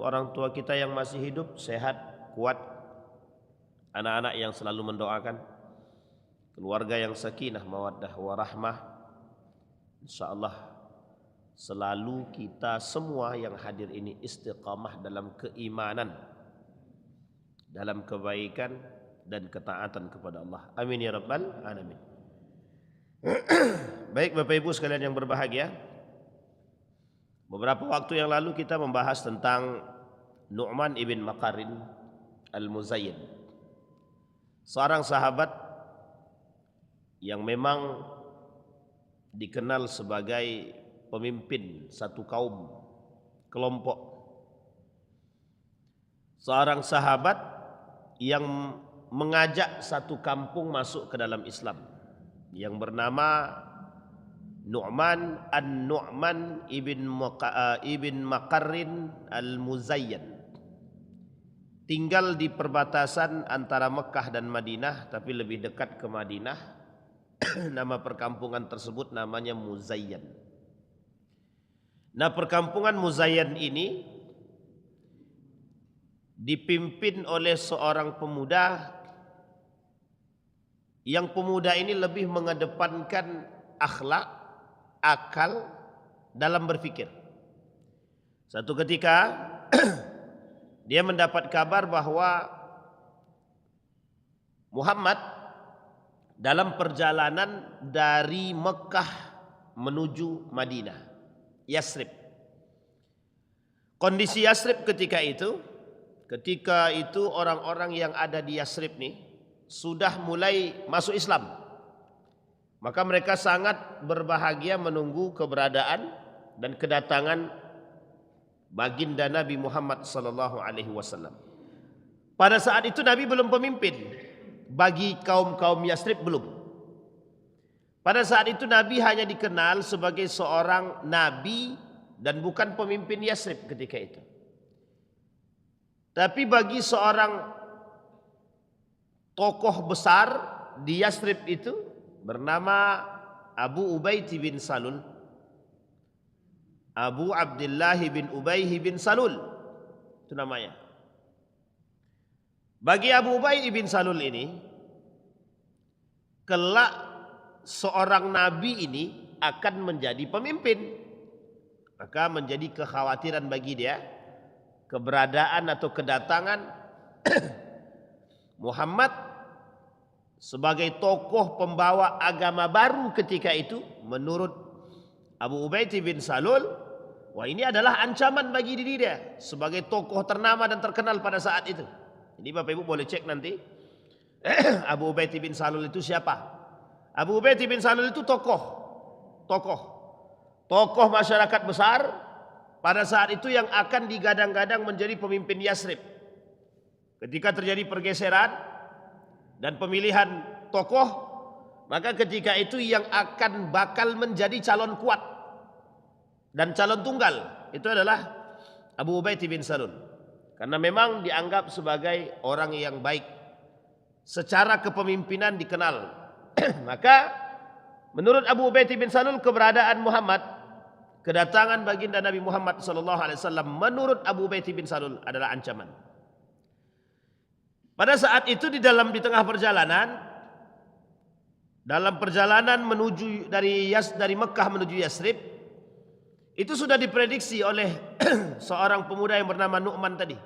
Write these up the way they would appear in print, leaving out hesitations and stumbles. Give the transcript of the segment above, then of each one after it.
orang tua kita yang masih hidup, sehat, kuat, anak-anak yang selalu mendoakan, keluarga yang sakinah, mawaddah, warahmah. InsyaAllah selalu kita semua yang hadir ini istiqamah dalam keimanan, dalam kebaikan dan ketaatan kepada Allah. Amin ya rabbal alamin. Baik Bapak Ibu sekalian yang berbahagia, beberapa waktu yang lalu kita membahas tentang Nu'man ibn Maqarrin al-Muzayyin, seorang sahabat yang memang dikenal sebagai pemimpin satu kaum, kelompok. Seorang sahabat yang mengajak satu kampung masuk ke dalam Islam, yang bernama Nu'man an-Nu'man ibn Maqarrin al-Muzayyin. Tinggal di perbatasan antara Mekah dan Madinah, tapi lebih dekat ke Madinah. Nama perkampungan tersebut namanya Muzayyin. Nah, perkampungan Muzayyin ini dipimpin oleh seorang pemuda, yang pemuda ini lebih mengedepankan akhlak, akal dalam berfikir. Satu ketika dia mendapat kabar bahwa Muhammad dalam perjalanan dari Mekah menuju Madinah, Yasrib. Kondisi Yasrib ketika itu orang-orang yang ada di Yasrib nih sudah mulai masuk Islam. Maka mereka sangat berbahagia menunggu keberadaan dan kedatangan baginda Nabi Muhammad sallallahu alaihi wasallam. Pada saat itu Nabi belum pemimpin bagi kaum-kaum Yasrib, belum. Pada saat itu Nabi hanya dikenal sebagai seorang nabi dan bukan pemimpin Yasrib ketika itu. Tapi bagi seorang tokoh besar di Yasrib itu bernama Abu Ubaid bin Salul, Abu Abdullah bin Ubay bin Salul, itu namanya. Bagi Abu Ubay bin Salul ini, kelak seorang nabi ini akan menjadi pemimpin. Maka menjadi kekhawatiran bagi dia keberadaan atau kedatangan Muhammad sebagai tokoh pembawa agama baru ketika itu. Menurut Abu Ubaid bin Salul, wah, ini adalah ancaman bagi diri dia sebagai tokoh ternama dan terkenal pada saat itu. Jadi Bapak Ibu boleh cek nanti Abu Ubaid bin Salul itu siapa. Abu Ubaid bin Salul itu tokoh masyarakat besar pada saat itu yang akan digadang-gadang menjadi pemimpin Yasrib. Ketika terjadi pergeseran dan pemilihan tokoh, maka ketika itu yang akan bakal menjadi calon kuat dan calon tunggal itu adalah Abu Ubaid bin Salul. Karena memang dianggap sebagai orang yang baik, secara kepemimpinan dikenal. Maka menurut Abu Ubaid bin Salul, keberadaan Muhammad, kedatangan baginda Nabi Muhammad SAW, menurut Abu Ubaid bin Salul adalah ancaman. Pada saat itu di tengah perjalanan, dalam perjalanan menuju dari Mekah menuju Yasrib, itu sudah diprediksi oleh seorang pemuda yang bernama Nu'man tadi,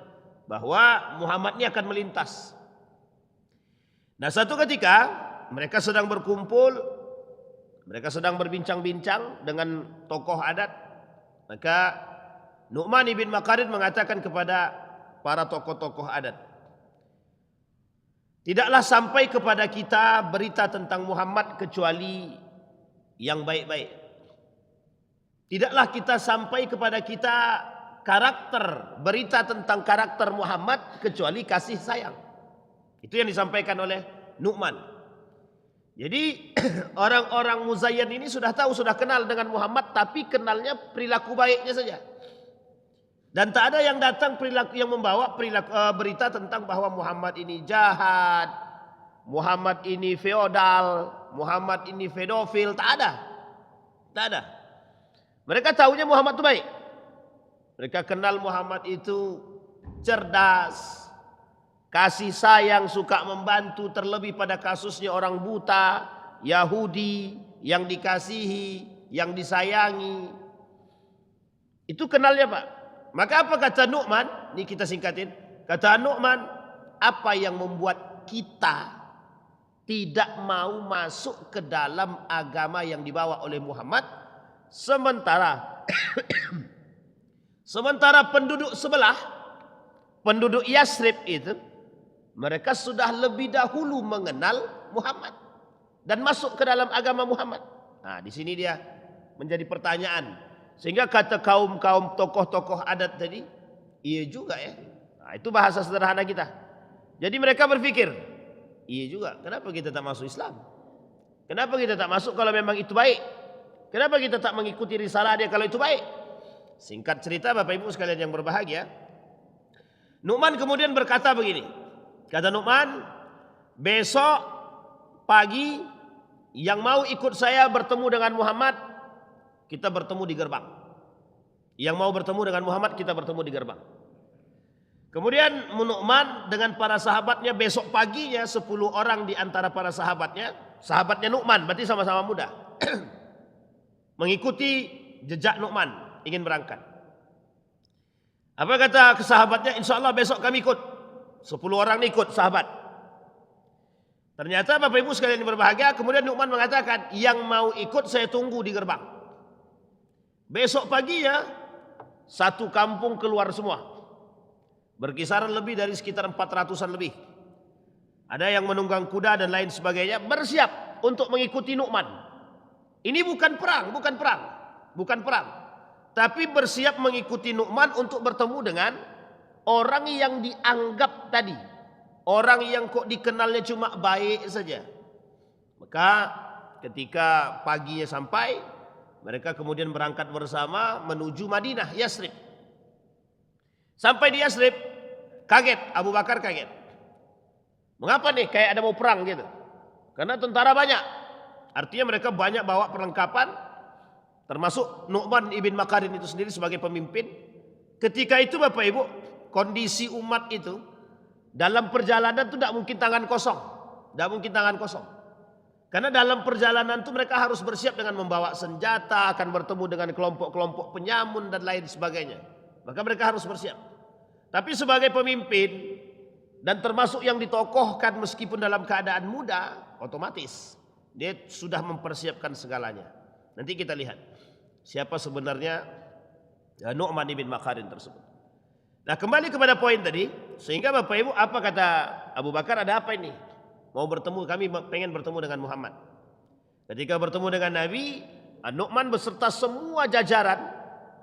bahwa Muhammad ini akan melintas. Nah, satu ketika mereka sedang berkumpul, mereka sedang berbincang-bincang dengan tokoh adat, maka Nu'man ibn Maqarrin mengatakan kepada para tokoh-tokoh adat, tidaklah sampai kepada kita berita tentang Muhammad kecuali yang baik-baik. Tidaklah kita sampai kepada kita berita tentang karakter Muhammad kecuali kasih sayang. Itu yang disampaikan oleh Nu'man. Jadi orang-orang Muzayyin ini sudah tahu, sudah kenal dengan Muhammad, tapi kenalnya perilaku baiknya saja. Dan tak ada yang datang yang membawa berita tentang bahwa Muhammad ini jahat, Muhammad ini feodal, Muhammad ini pedofil. Tak ada. Mereka tahunya Muhammad itu baik. Mereka kenal Muhammad itu cerdas, kasih sayang, suka membantu, terlebih pada kasusnya orang buta, Yahudi yang dikasihi, yang disayangi. Itu kenalnya Pak. Maka apa kata Nu'man? Ini kita singkatin. Kata Nu'man, apa yang membuat kita tidak mau masuk ke dalam agama yang dibawa oleh Muhammad, sementara penduduk sebelah, penduduk Yasrib itu, mereka sudah lebih dahulu mengenal Muhammad dan masuk ke dalam agama Muhammad. Nah, di sini dia menjadi pertanyaan. Sehingga kata kaum-kaum tokoh-tokoh adat tadi, iya juga ya. Nah, itu bahasa sederhana kita. Jadi mereka berpikir, iya juga, kenapa kita tak masuk Islam? Kenapa kita tak masuk kalau memang itu baik? Kenapa kita tak mengikuti risalah dia kalau itu baik? Singkat cerita Bapak Ibu sekalian yang berbahagia, Nu'man kemudian berkata begini. Kata Nu'man, besok pagi yang mau ikut saya bertemu dengan Muhammad, kita bertemu di gerbang. Yang mau bertemu dengan Muhammad, kita bertemu di gerbang. Kemudian Nu'man dengan para sahabatnya besok paginya 10 orang di antara para sahabatnya Nu'man, berarti sama-sama muda, mengikuti jejak Nu'man, ingin berangkat. Apa kata ke sahabatnya? Insya Allah besok kami ikut. 10 orang ikut sahabat. Ternyata Bapak Ibu sekalian yang berbahagia, kemudian Nu'man mengatakan, yang mau ikut saya tunggu di gerbang. Besok paginya satu kampung keluar semua. Berkisaran lebih dari sekitar 400-an lebih. Ada yang menunggang kuda dan lain sebagainya, bersiap untuk mengikuti Nu'man. Ini bukan perang. Tapi bersiap mengikuti Nu'man untuk bertemu dengan orang yang dianggap tadi. Orang yang kok dikenalnya cuma baik saja. Maka ketika paginya sampai, mereka kemudian berangkat bersama menuju Madinah, Yasrib. Sampai di Yasrib, kaget, Abu Bakar kaget. Mengapa nih kayak ada mau perang gitu? Karena tentara banyak. Artinya mereka banyak bawa perlengkapan, termasuk Nu'man ibn Makarin itu sendiri sebagai pemimpin. Ketika itu Bapak Ibu, kondisi umat itu dalam perjalanan itu tidak mungkin tangan kosong. Tidak mungkin tangan kosong. Karena dalam perjalanan itu mereka harus bersiap dengan membawa senjata, akan bertemu dengan kelompok-kelompok penyamun dan lain sebagainya. Maka mereka harus bersiap. Tapi sebagai pemimpin dan termasuk yang ditokohkan meskipun dalam keadaan muda, otomatis dia sudah mempersiapkan segalanya. Nanti kita lihat siapa sebenarnya Nu'man ibn Makarin tersebut. Nah, kembali kepada poin tadi, sehingga Bapak Ibu, apa kata Abu Bakar, ada apa ini? Mau bertemu, kami pengen bertemu dengan Muhammad. Ketika bertemu dengan Nabi, Nu'man beserta semua jajaran,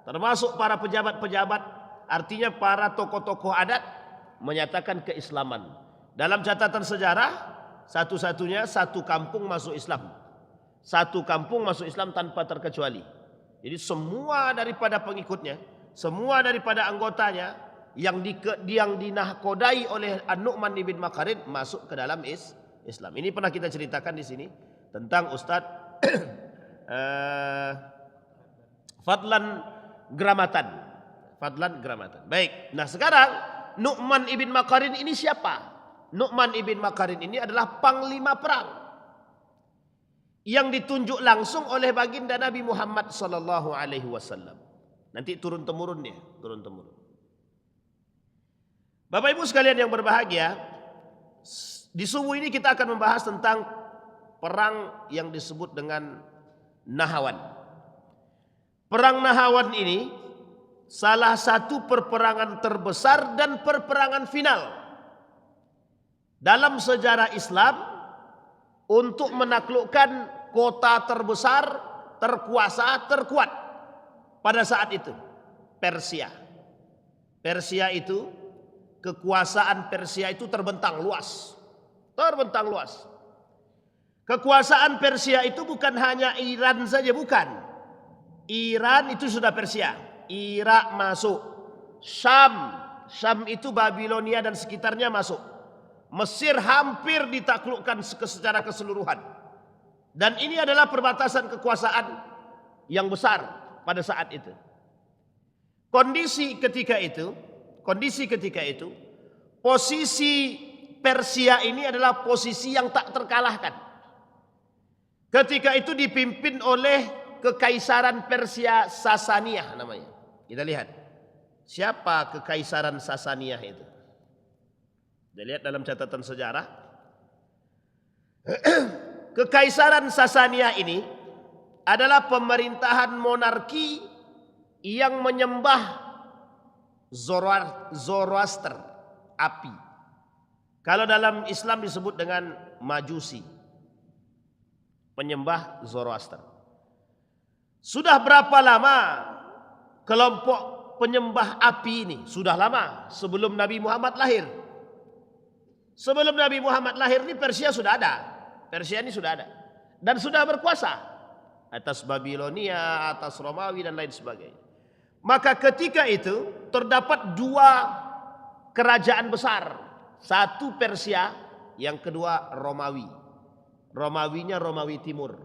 termasuk para pejabat-pejabat, artinya para tokoh-tokoh adat, menyatakan keislaman. Dalam catatan sejarah, satu-satunya satu kampung masuk Islam. Satu kampung masuk Islam tanpa terkecuali. Jadi semua daripada pengikutnya, semua daripada anggotanya yang dinahkodai oleh Nu'man ibn Makarin masuk ke dalam Islam. Ini pernah kita ceritakan di sini tentang Ustadz Fadlan Gramatan. Baik. Nah, sekarang Nu'man ibn Makarin ini siapa? Nu'man ibn Makarin ini adalah panglima perang yang ditunjuk langsung oleh baginda Nabi Muhammad sallallahu alaihi wasallam. Nanti turun temurun dia, turun temurun. Bapak Ibu sekalian yang berbahagia, di subuh ini kita akan membahas tentang perang yang disebut dengan Nahawan. Perang Nahawan ini salah satu perperangan terbesar dan perperangan final dalam sejarah Islam untuk menaklukkan kota terbesar, terkuasa, terkuat pada saat itu, Persia. Persia itu, kekuasaan Persia itu terbentang luas. Terbentang luas. Kekuasaan Persia itu bukan hanya Iran saja, bukan. Iran itu sudah Persia. Irak masuk. Syam itu Babilonia dan sekitarnya masuk. Mesir hampir ditaklukkan secara keseluruhan. Dan ini adalah perbatasan kekuasaan yang besar pada saat itu. kondisi ketika itu, posisi Persia ini adalah posisi yang tak terkalahkan. Ketika itu dipimpin oleh Kekaisaran Persia Sasaniyah namanya. Kita lihat. Siapa Kekaisaran Sasaniyah itu? Kita lihat dalam catatan sejarah. Kekaisaran Sasaniyah ini adalah pemerintahan monarki yang menyembah Zoroaster, api. Kalau dalam Islam disebut dengan Majusi, penyembah Zoroaster. Sudah berapa lama kelompok penyembah api ini? Sudah lama, sebelum Nabi Muhammad lahir. Sebelum Nabi Muhammad lahir ini Persia sudah ada. Persia ini sudah ada. Dan sudah berkuasa atas Babilonia, atas Romawi dan lain sebagainya. Maka ketika itu terdapat dua kerajaan besar. Satu Persia, yang kedua Romawi. Romawi Timur.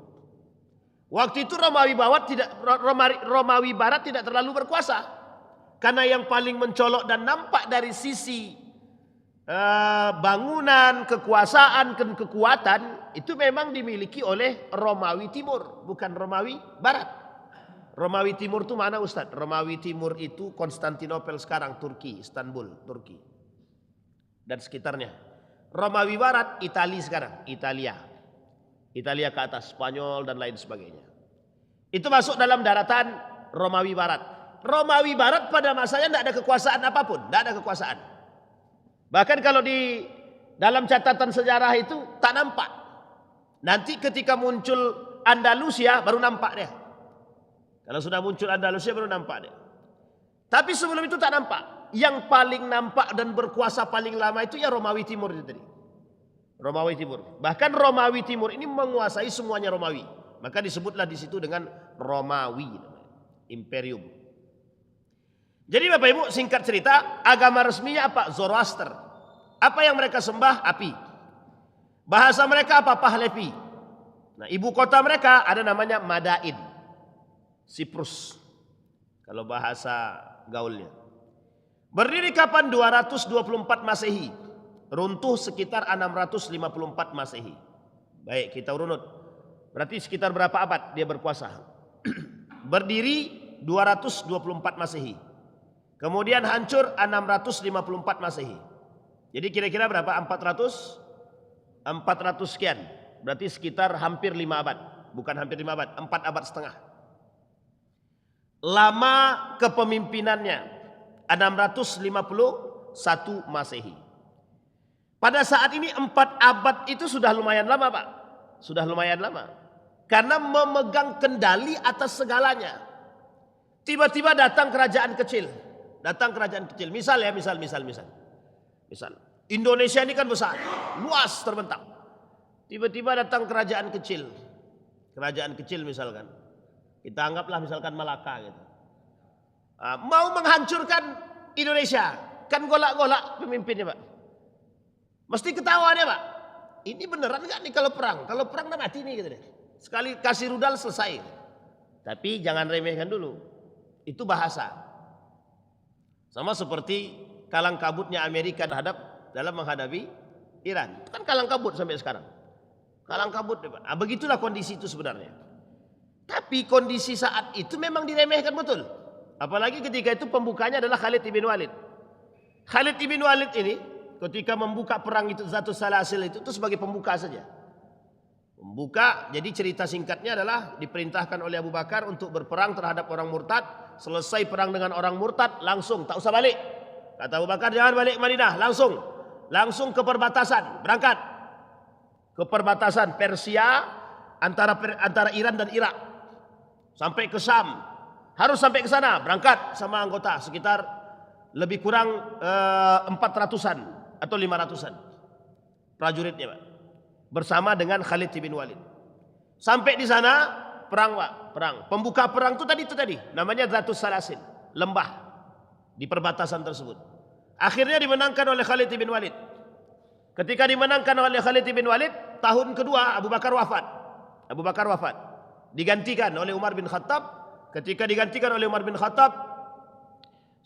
Waktu itu Romawi Barat tidak terlalu berkuasa. Karena yang paling mencolok dan nampak dari sisi bangunan, kekuasaan, dan kekuatan itu memang dimiliki oleh Romawi Timur, bukan Romawi Barat. Romawi Timur itu mana Ustaz? Romawi Timur itu Konstantinopel sekarang, Turki, Istanbul, Turki dan sekitarnya. Romawi Barat Italia sekarang, Italia ke atas, Spanyol dan lain sebagainya. Itu masuk dalam daratan Romawi Barat. Romawi Barat pada masanya tidak ada kekuasaan apapun, tidak ada kekuasaan. Bahkan kalau di dalam catatan sejarah itu tak nampak. Nanti ketika muncul Andalusia baru nampak dia. Kalau sudah muncul Andalusia baru nampak dia. Tapi sebelum itu tak nampak. Yang paling nampak dan berkuasa paling lama itu ya Romawi Timur itu tadi. Romawi Timur. Bahkan Romawi Timur ini menguasai semuanya Romawi. Maka disebutlah di situ dengan Romawi, Imperium. Jadi Bapak Ibu, singkat cerita, agama resminya apa? Zoroaster. Apa yang mereka sembah? Api. Bahasa mereka apa? Pahlavi. Nah, ibu kota mereka ada namanya Madain, Siprus. Kalau bahasa gaulnya. Berdiri kapan? 224 Masehi. Runtuh sekitar 654 Masehi. Baik, kita urut. Berarti sekitar berapa abad dia berkuasa? Berdiri 224 Masehi. Kemudian hancur 654 Masehi. Jadi kira-kira berapa? 400 sekian. Berarti sekitar hampir 5 abad. Bukan hampir 5 abad, 4 abad setengah. Lama kepemimpinannya 651 Masehi. Pada saat ini 4 abad itu sudah lumayan lama, Pak. Sudah lumayan lama. Karena memegang kendali atas segalanya. Tiba-tiba datang kerajaan kecil. Misal ya, misal. Indonesia ini kan besar, luas terbentang. Tiba-tiba datang kerajaan kecil. Kerajaan kecil misalkan. Kita anggaplah misalkan Malaka gitu. Mau menghancurkan Indonesia. Kan golak-golak pemimpinnya, Pak. Mesti ketawa dia, Pak. Ini beneran enggak nih kalau perang? Kalau perang dah mati nih gitu deh. Sekali kasih rudal selesai. Tapi jangan remehkan dulu. Itu bahasa. Sama seperti kalang kabutnya Amerika dalam menghadapi Iran. Itu kan kalang kabut sampai sekarang. Kalang kabut. Begitulah kondisi itu sebenarnya. Tapi kondisi saat itu memang diremehkan betul. Apalagi ketika itu pembukanya adalah Khalid ibn Walid. Khalid ibn Walid ini ketika membuka perang itu Zatus Salasil itu sebagai pembuka saja. Pembuka, jadi cerita singkatnya adalah diperintahkan oleh Abu Bakar untuk berperang terhadap orang murtad. Selesai perang dengan orang murtad, langsung tak usah balik. Kata Abu Bakar, jangan balik Madinah, langsung ke perbatasan, berangkat ke perbatasan Persia antara Iran dan Irak sampai ke Syam. Harus sampai ke sana, berangkat sama anggota sekitar lebih kurang 400-an atau 500-an prajuritnya, Pak. Bersama dengan Khalid bin Walid. Sampai di sana perang, Pak, perang. Pembuka perang itu tadi namanya Zatus Salasil, lembah di perbatasan tersebut. Akhirnya dimenangkan oleh Khalid bin Walid. Ketika dimenangkan oleh Khalid bin Walid, tahun kedua Abu Bakar wafat. Digantikan oleh Umar bin Khattab. Ketika digantikan oleh Umar bin Khattab,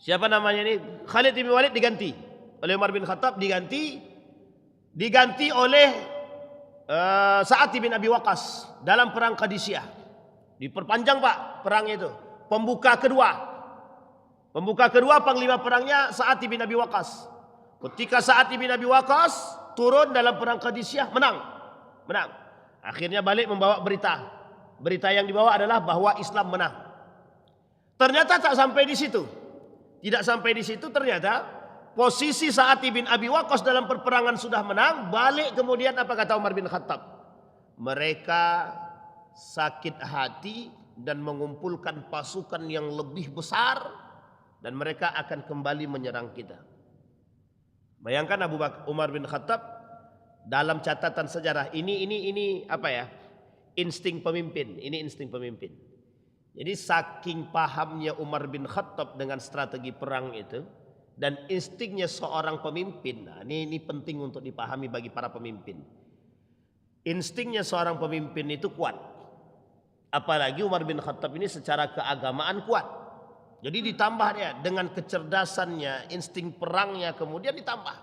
Siapa namanya ini? Khalid bin Walid diganti oleh Umar bin Khattab, diganti oleh Sa'ad bin Abi Waqqas dalam perang Qadisiyah. Diperpanjang Pak perang itu. Pembuka kedua panglima perangnya Sa'ad bin Abi Waqqas. Ketika Sa'ad bin Abi Waqqas turun dalam perang Qadisiyah, menang. Akhirnya balik membawa berita. Berita yang dibawa adalah bahwa Islam menang. Ternyata tak sampai di situ. Tidak sampai di situ, ternyata posisi Sa'ad bin Abi Waqqas dalam perperangan sudah menang. Balik kemudian apa kata Umar bin Khattab? Mereka sakit hati dan mengumpulkan pasukan yang lebih besar, dan mereka akan kembali menyerang kita. Bayangkan Umar bin Khattab dalam catatan sejarah ini apa ya? Insting pemimpin. Ini insting pemimpin. Jadi saking pahamnya Umar bin Khattab dengan strategi perang itu dan instingnya seorang pemimpin. Nah, ini penting untuk dipahami bagi para pemimpin. Instingnya seorang pemimpin itu kuat. Apalagi Umar bin Khattab ini secara keagamaan kuat. Jadi ditambah dia dengan kecerdasannya, insting perangnya kemudian ditambah.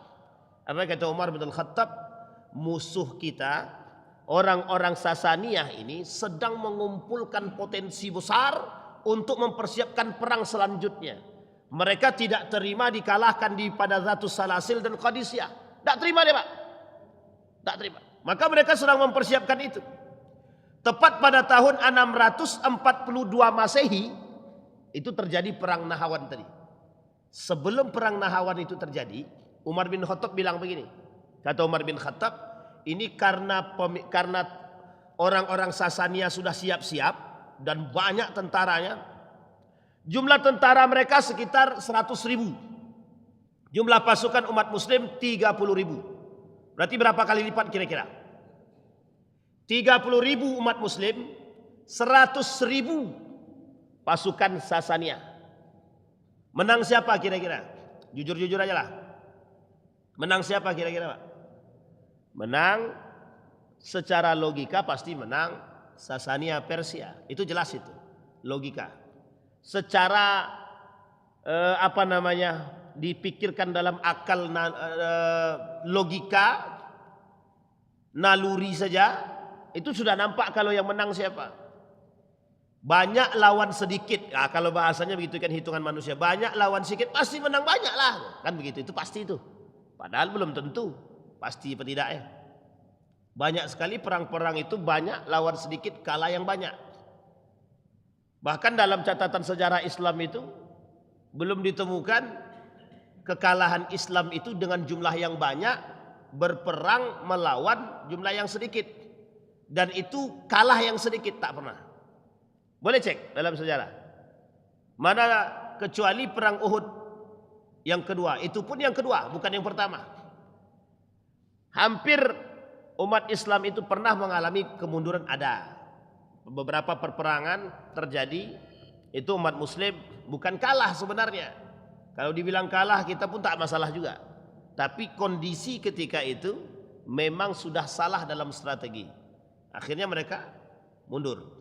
Apa kata Umar bin Khattab? Musuh kita, orang-orang Sasaniyah ini sedang mengumpulkan potensi besar untuk mempersiapkan perang selanjutnya. Mereka tidak terima dikalahkan pada Zatus Salasil dan Qadisiyah. Tak terima dia Pak. Tak terima. Maka mereka sedang mempersiapkan itu. Tepat pada tahun 642 Masehi itu terjadi perang Nahawan tadi. Sebelum perang Nahawan itu terjadi, Umar bin Khattab bilang begini. Kata Umar bin Khattab, ini karena orang-orang Sasaniyah sudah siap-siap dan banyak tentaranya. Jumlah tentara mereka sekitar 100.000. Jumlah pasukan umat muslim 30.000. Berarti berapa kali lipat kira-kira? 30.000 umat muslim, 100.000 pasukan Sasaniyah. Menang siapa kira-kira? Jujur-jujur aja lah. Menang siapa kira-kira Pak? Menang secara logika pasti menang Sasaniyah Persia. Itu jelas itu. Logika. Secara dipikirkan dalam akal logika naluri saja itu sudah nampak kalau yang menang siapa. Banyak lawan sedikit. Nah, kalau bahasanya begitu kan hitungan manusia. Banyak lawan sedikit pasti menang banyak lah. Kan begitu, itu pasti itu. Padahal belum tentu. Pasti apa tidak ya. Banyak sekali perang-perang itu banyak lawan sedikit kalah yang banyak. Bahkan dalam catatan sejarah Islam itu belum ditemukan kekalahan Islam itu dengan jumlah yang banyak berperang melawan jumlah yang sedikit. Dan itu kalah yang sedikit tak pernah. Boleh cek dalam sejarah. Mana kecuali perang Uhud yang kedua. Itu pun yang kedua, bukan yang pertama. Hampir umat Islam itu pernah mengalami kemunduran, ada. Beberapa perperangan terjadi, itu umat muslim bukan kalah sebenarnya. Kalau dibilang kalah kita pun tak masalah juga. Tapi kondisi ketika itu memang sudah salah dalam strategi. Akhirnya mereka mundur.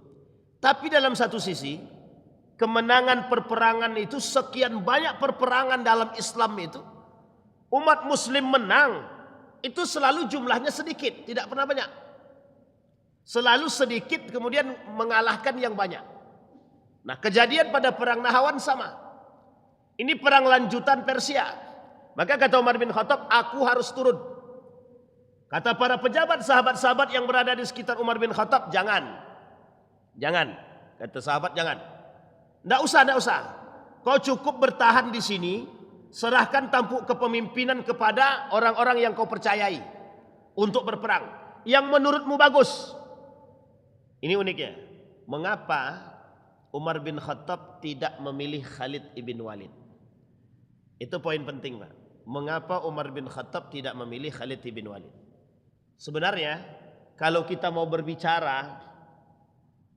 Tapi dalam satu sisi, kemenangan perperangan itu, sekian banyak perperangan dalam Islam itu, umat muslim menang, itu selalu jumlahnya sedikit, tidak pernah banyak. Selalu sedikit kemudian mengalahkan yang banyak. Nah, kejadian pada perang Nahawan sama. Ini perang lanjutan Persia. Maka kata Umar bin Khattab, aku harus turun. Kata para pejabat, sahabat-sahabat yang berada di sekitar Umar bin Khattab, jangan. Jangan, kata sahabat, jangan. Tidak usah. Kau cukup bertahan di sini, serahkan tampuk kepemimpinan kepada orang-orang yang kau percayai untuk berperang, yang menurutmu bagus. Ini uniknya. Mengapa Umar bin Khattab tidak memilih Khalid ibn Walid? Itu poin penting, Pak. Mengapa Umar bin Khattab tidak memilih Khalid ibn Walid? Sebenarnya kalau kita mau berbicara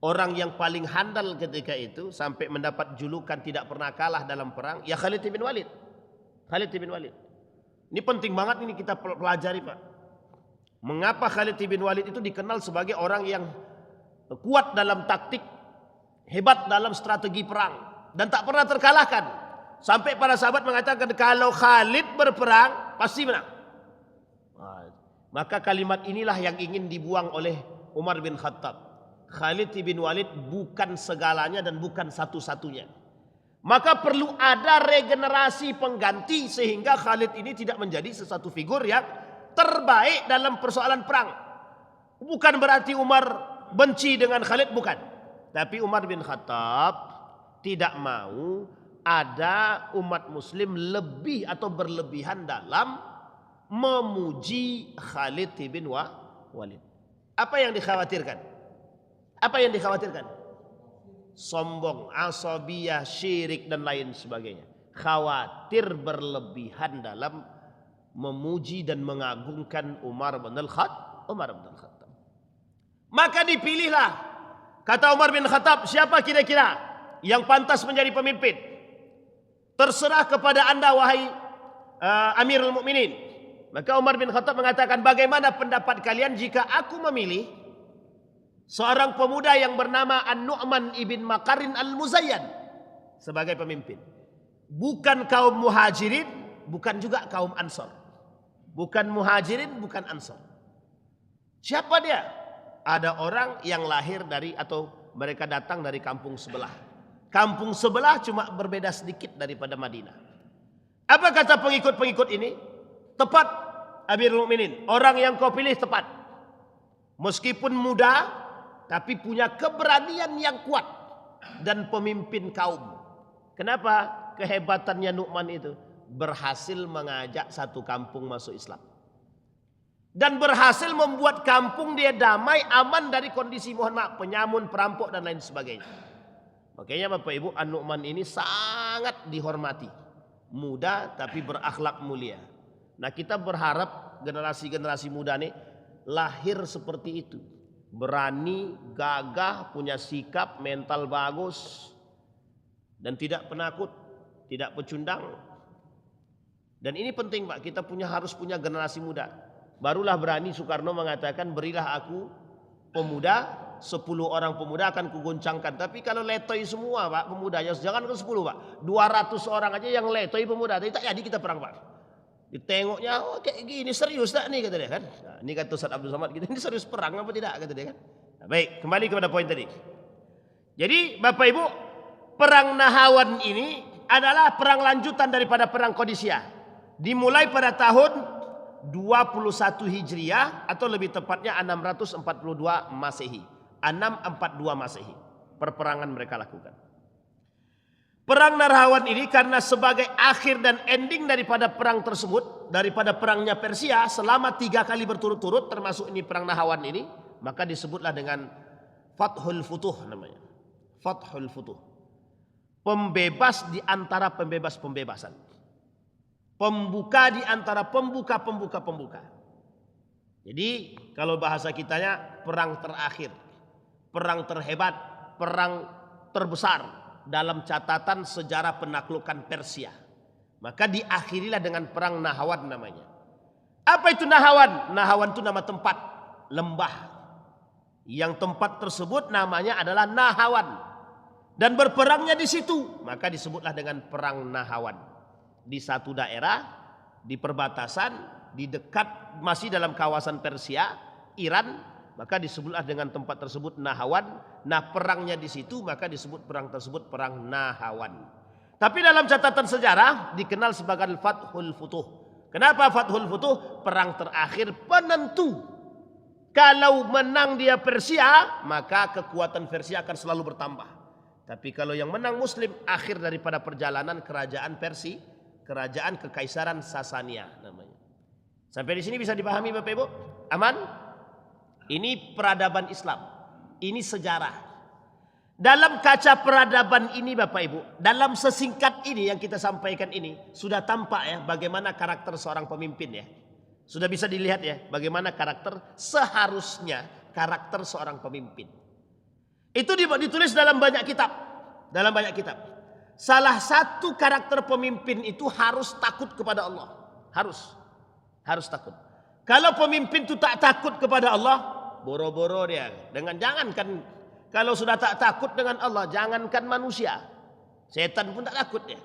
orang yang paling handal ketika itu sampai mendapat julukan tidak pernah kalah dalam perang, ya Khalid bin Walid. Khalid bin Walid. Ini penting banget ini kita pelajari, Pak. Mengapa Khalid bin Walid itu dikenal sebagai orang yang kuat dalam taktik, hebat dalam strategi perang, dan tak pernah terkalahkan. Sampai para sahabat mengatakan kalau Khalid berperang pasti menang. Maka kalimat inilah yang ingin dibuang oleh Umar bin Khattab. Khalid bin Walid bukan segalanya dan bukan satu-satunya. Maka perlu ada regenerasi pengganti sehingga Khalid ini tidak menjadi sesuatu figur yang terbaik dalam persoalan perang. Bukan berarti Umar benci dengan Khalid, bukan. Tapi Umar bin Khattab tidak mau ada umat muslim lebih atau berlebihan dalam memuji Khalid bin Walid. Apa yang dikhawatirkan? Apa yang dikhawatirkan? Sombong, asabiyah, syirik dan lain sebagainya. Khawatir berlebihan dalam memuji dan mengagungkan Umar bin Khattab. Maka dipilihlah, kata Umar bin Khattab, siapa kira-kira yang pantas menjadi pemimpin? Terserah kepada anda wahai Amirul Mukminin. Maka Umar bin Khattab mengatakan, bagaimana pendapat kalian jika aku memilih seorang pemuda yang bernama An-Nu'man ibn Makarin Al-Muzayyan sebagai pemimpin. Bukan kaum muhajirin, bukan juga kaum ansor. Bukan muhajirin, bukan ansor. Siapa dia? Ada orang yang lahir dari atau mereka datang dari kampung sebelah. Kampung sebelah cuma berbeda sedikit daripada Madinah. Apa kata pengikut-pengikut ini? Tepat, Amirul Mukminin. Orang yang kau pilih tepat. Meskipun muda, tapi punya keberanian yang kuat dan pemimpin kaum. Kenapa? Kehebatannya Nu'man itu berhasil mengajak satu kampung masuk Islam. Dan berhasil membuat kampung dia damai, aman dari kondisi, mohon maaf, penyamun, perampok dan lain sebagainya. Makanya Bapak Ibu, An-Nu'man ini sangat dihormati. Muda tapi berakhlak mulia. Nah, kita berharap generasi-generasi muda ini lahir seperti itu. Berani, gagah, punya sikap, mental bagus. Dan tidak penakut, tidak pecundang. Dan ini penting Pak, kita harus punya generasi muda. Barulah berani Soekarno mengatakan, berilah aku pemuda, 10 orang pemuda akan kugoncangkan. Tapi kalau letoy semua Pak pemudanya, jangan ke 10 Pak, 200 orang aja yang letoy pemuda, tak jadi kita perang Pak. Ditengoknya, oh kayak gini serius tak nih, kata dia kan. Nah, ini kata Ustaz Abdul Somad kita, ini serius perang apa tidak, kata dia kan. Nah, baik, kembali kepada poin tadi. Jadi Bapak Ibu, perang Nahawan ini adalah perang lanjutan daripada perang Qadisiyah. Dimulai pada tahun 21 Hijriah atau lebih tepatnya 642 Masehi. 642 Masehi. Perperangan mereka lakukan. Perang Nahrawan ini karena sebagai akhir dan ending daripada perang tersebut, daripada perangnya Persia selama 3 kali berturut-turut, termasuk ini perang Nahrawan ini, maka disebutlah dengan Fathul Futuh namanya. Fathul Futuh. Pembebas di antara pembebas-pembebasan. Pembuka di antara pembuka-pembuka. Jadi kalau bahasa kitanya perang terakhir, perang terhebat, perang terbesar dalam catatan sejarah penaklukan Persia. Maka diakhirilah dengan perang Nahrawan namanya. Apa itu Nahrawan? Nahrawan itu nama tempat, lembah. Yang tempat tersebut namanya adalah Nahrawan. Dan berperangnya di situ, maka disebutlah dengan perang Nahrawan. Di satu daerah, di perbatasan, di dekat, masih dalam kawasan Persia, Iran, maka disebutlah dengan tempat tersebut Nahrawan. Nah, perangnya di situ, maka disebut perang tersebut perang Nahrawan. Tapi dalam catatan sejarah dikenal sebagai Fathul Futuh. Kenapa Fathul Futuh? Perang terakhir penentu. Kalau menang dia Persia, maka kekuatan Persia akan selalu bertambah. Tapi kalau yang menang Muslim, akhir daripada perjalanan kerajaan Persia, kerajaan Kekaisaran Sasania namanya. Sampai di sini bisa dipahami Bapak Ibu? Aman? Ini peradaban Islam. Ini sejarah. Dalam kaca peradaban ini Bapak Ibu, dalam sesingkat ini yang kita sampaikan ini, sudah tampak ya bagaimana karakter seorang pemimpin ya. Sudah bisa dilihat ya bagaimana karakter seharusnya karakter seorang pemimpin. Itu ditulis dalam banyak kitab. Dalam banyak kitab. Salah satu karakter pemimpin itu harus takut kepada Allah. Harus takut. Kalau pemimpin itu tak takut kepada Allah, boro-boro dia. Jangankan kalau sudah tak takut dengan Allah, jangankan manusia. Setan pun tak takut ya.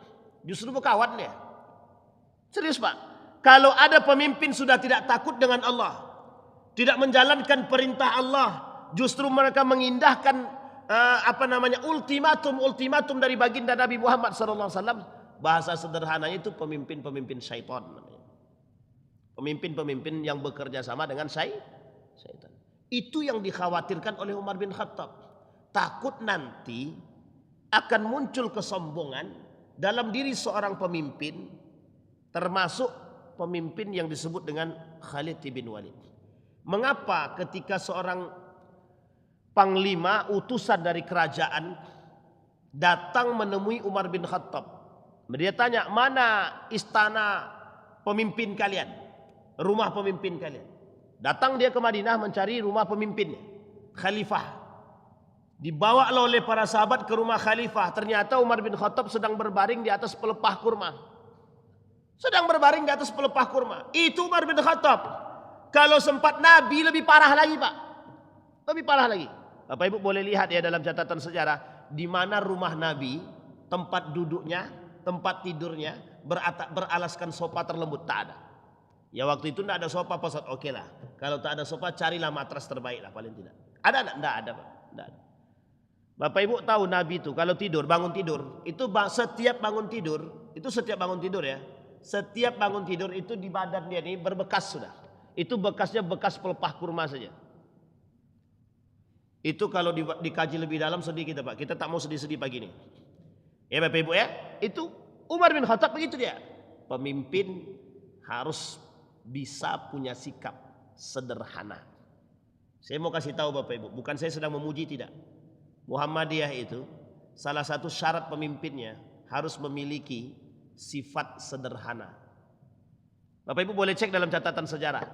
Justru berkawan dia. Serius Pak. Kalau ada pemimpin sudah tidak takut dengan Allah, tidak menjalankan perintah Allah, justru mereka mengindahkan ultimatum dari baginda Nabi Muhammad SAW. Bahasa sederhananya itu pemimpin-pemimpin syaitan. Pemimpin-pemimpin yang bekerja sama dengan syaitan. Itu yang dikhawatirkan oleh Umar bin Khattab. Takut nanti akan muncul kesombongan dalam diri seorang pemimpin, termasuk pemimpin yang disebut dengan Khalid bin Walid. Mengapa ketika seorang panglima utusan dari kerajaan datang menemui Umar bin Khattab, dia tanya, mana istana pemimpin kalian, rumah pemimpin kalian? Datang dia ke Madinah mencari rumah pemimpinnya, khalifah. Dibawa oleh para sahabat ke rumah khalifah. Ternyata Umar bin Khattab sedang berbaring di atas pelepah kurma. Itu Umar bin Khattab. Kalau sempat Nabi lebih parah lagi Pak. Lebih parah lagi. Bapak Ibu boleh lihat ya dalam catatan sejarah, di mana rumah Nabi, tempat duduknya, tempat tidurnya beralaskan sofa terlembut, tak ada. Ya waktu itu tidak ada sofa, Pak Ustaz. Oke lah. Kalau tak ada sofa, carilah matras terbaik lah paling tidak. Ada enggak? Tidak ada Pak. Tidak ada. Bapak Ibu tahu Nabi itu kalau tidur, bangun tidur, itu setiap bangun tidur ya. Setiap bangun tidur itu di badan dia ini berbekas sudah. Itu bekasnya bekas pelepah kurma saja. Itu kalau dikaji lebih dalam sedih kita Pak. Kita tak mau sedih-sedih pagi ini. Ya Bapak Ibu ya. Itu Umar bin Khattab begitu dia. Pemimpin harus bisa punya sikap sederhana. Saya mau kasih tahu Bapak Ibu, bukan saya sedang memuji, tidak. Muhammadiyah itu salah satu syarat pemimpinnya harus memiliki sifat sederhana. Bapak Ibu boleh cek dalam catatan sejarah,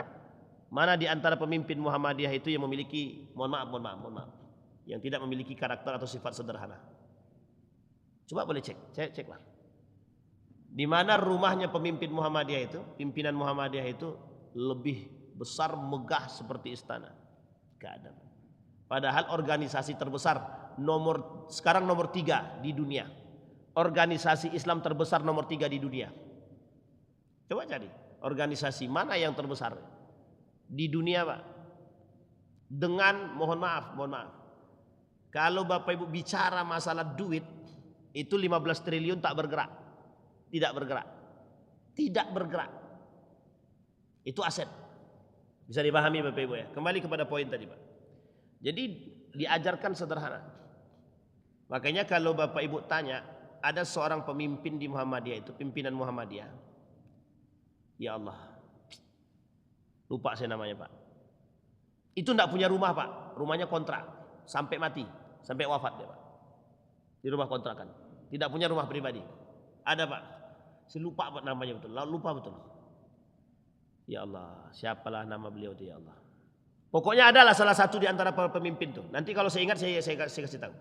mana di antara pemimpin Muhammadiyah itu yang memiliki, mohon maaf, yang tidak memiliki karakter atau sifat sederhana. Coba boleh ceklah. Di mana rumahnya pemimpin Muhammadiyah itu, pimpinan Muhammadiyah itu lebih besar, megah seperti istana. Gak ada. Padahal organisasi terbesar sekarang nomor 3 di dunia. Organisasi Islam terbesar nomor 3 di dunia. Coba cari organisasi mana yang terbesar di dunia Pak. Dengan mohon maaf. Kalau Bapak Ibu bicara masalah duit, itu 15 triliun tak bergerak. Tidak bergerak. Itu aset. Bisa dipahami Bapak Ibu ya. Kembali kepada poin tadi Pak. Jadi diajarkan sederhana. Makanya kalau Bapak Ibu tanya, ada seorang pemimpin di Muhammadiyah itu, pimpinan Muhammadiyah. Ya Allah, lupa saya namanya Pak. Itu tidak punya rumah Pak, rumahnya kontrak sampai mati, sampai wafat dia Pak. Di rumah kontrakan, tidak punya rumah pribadi. Ada Pak, saya lupa Pak namanya betul, lupa betul. Ya Allah, siapalah nama beliau itu ya Allah. Pokoknya adalah salah satu di antara para pemimpin tuh. Nanti kalau saya ingat saya kasih tahu.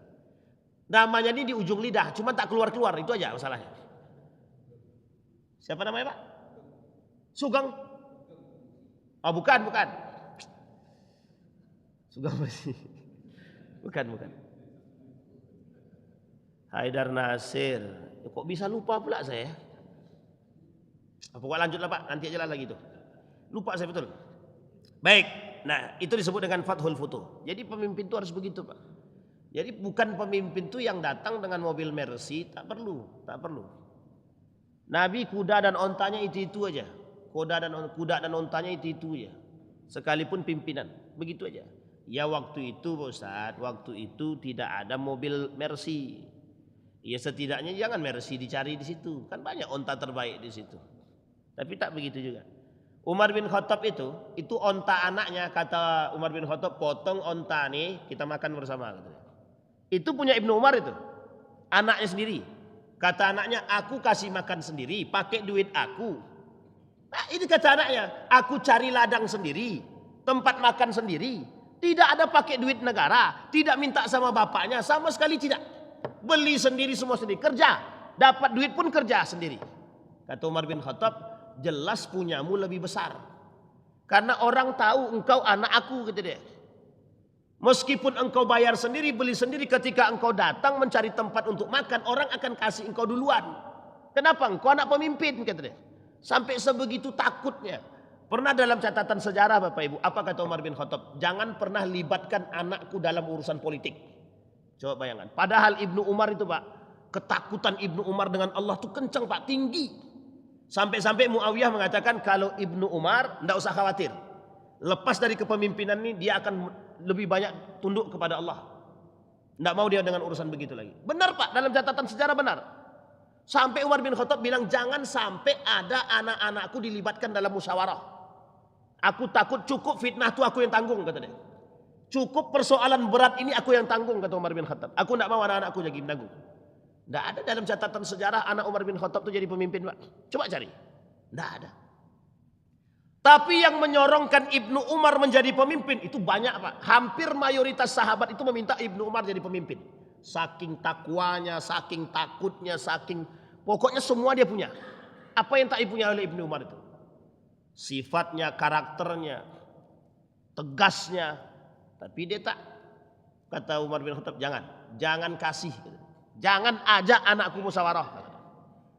Namanya ini di ujung lidah, cuma tak keluar, itu aja masalahnya. Siapa namanya Pak? Sugeng. Oh bukan. Sugeng masih. Bukan. Haidar Nasir. Kok bisa lupa pula saya? Pokoknya lanjutlah Pak, nanti aja lah lagi tuh. Lupa saya betul. Baik. Nah, itu disebut dengan Fathul Futuh. Jadi pemimpin itu harus begitu, Pak. Jadi bukan pemimpin itu yang datang dengan mobil Mercy, tak perlu. Nabi kuda dan ontanya itu aja. Kuda dan ontanya itu aja. Sekalipun pimpinan, begitu aja. Ya waktu itu Pak Ustaz, waktu itu tidak ada mobil Mercy. Ya setidaknya jangan Mercy dicari di situ. Kan banyak onta terbaik di situ. Tapi tak begitu juga. Umar bin Khattab itu onta anaknya, kata Umar bin Khattab, potong onta nih kita makan bersama. Itu punya Ibnu Umar itu, anaknya sendiri. Kata anaknya, aku kasih makan sendiri, pakai duit aku. Nah, ini kata anaknya, aku cari ladang sendiri, tempat makan sendiri, tidak ada pakai duit negara, tidak minta sama bapaknya, sama sekali tidak. Beli sendiri semua sendiri, kerja, dapat duit pun kerja sendiri. Kata Umar bin Khattab, jelas punyamu lebih besar. Karena orang tahu engkau anak aku, gitu deh. Meskipun engkau bayar sendiri, beli sendiri, ketika engkau datang mencari tempat untuk makan, orang akan kasih engkau duluan. Kenapa? Engkau anak pemimpin, kata dia. Sampai sebegitu takutnya. Pernah dalam catatan sejarah Bapak Ibu, apa kata Umar bin Khattab? Jangan pernah libatkan anakku dalam urusan politik. Coba bayangkan. Padahal Ibnu Umar itu Pak, ketakutan Ibnu Umar dengan Allah itu kencang Pak, tinggi. Sampai-sampai Muawiyah mengatakan kalau Ibnu Umar tidak usah khawatir. Lepas dari kepemimpinan ini dia akan lebih banyak tunduk kepada Allah. Tidak mau dia dengan urusan begitu lagi. Benar Pak, dalam catatan sejarah benar. Sampai Umar bin Khattab bilang jangan sampai ada anak-anakku dilibatkan dalam musyawarah. Aku takut cukup fitnah itu aku yang tanggung, kata dia. Cukup persoalan berat ini aku yang tanggung, kata Umar bin Khattab. Aku tidak mau anak-anakku jadi menanggung. Tidak ada dalam catatan sejarah anak Umar bin Khattab itu jadi pemimpin Pak. Coba cari. Tidak ada. Tapi yang menyorongkan Ibnu Umar menjadi pemimpin itu banyak Pak. Hampir mayoritas sahabat itu meminta Ibnu Umar jadi pemimpin. Saking takwanya, saking takutnya, saking pokoknya semua dia punya. Apa yang tak dipunya oleh Ibnu Umar itu? Sifatnya, karakternya, tegasnya. Tapi dia tak. Kata Umar bin Khattab, jangan kasih. Jangan ajak anakku musyawarah.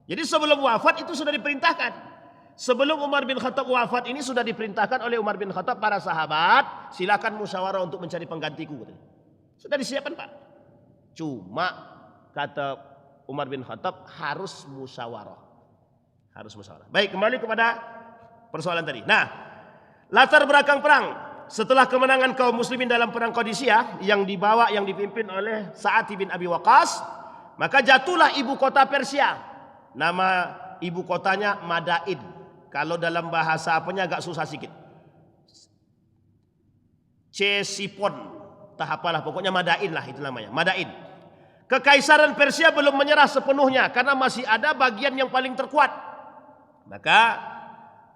Jadi sebelum wafat itu sudah diperintahkan. Sebelum Umar bin Khattab wafat ini sudah diperintahkan oleh Umar bin Khattab para sahabat, silakan musyawarah untuk mencari penggantiku. Sudah disiapkan Pak. Cuma kata Umar bin Khattab harus musyawarah. Harus musyawarah. Baik, kembali kepada persoalan tadi. Nah, latar belakang perang setelah kemenangan kaum muslimin dalam perang Qadisiyah yang dipimpin oleh Sa'ad bin Abi Waqqas, maka jatuhlah ibu kota Persia. Nama ibu kotanya Madain. Kalau dalam bahasa apanya agak susah sedikit. Ctesiphon, tak apalah, pokoknya Madain lah itu namanya, Madain. Kekaisaran Persia belum menyerah sepenuhnya karena masih ada bagian yang paling terkuat. Maka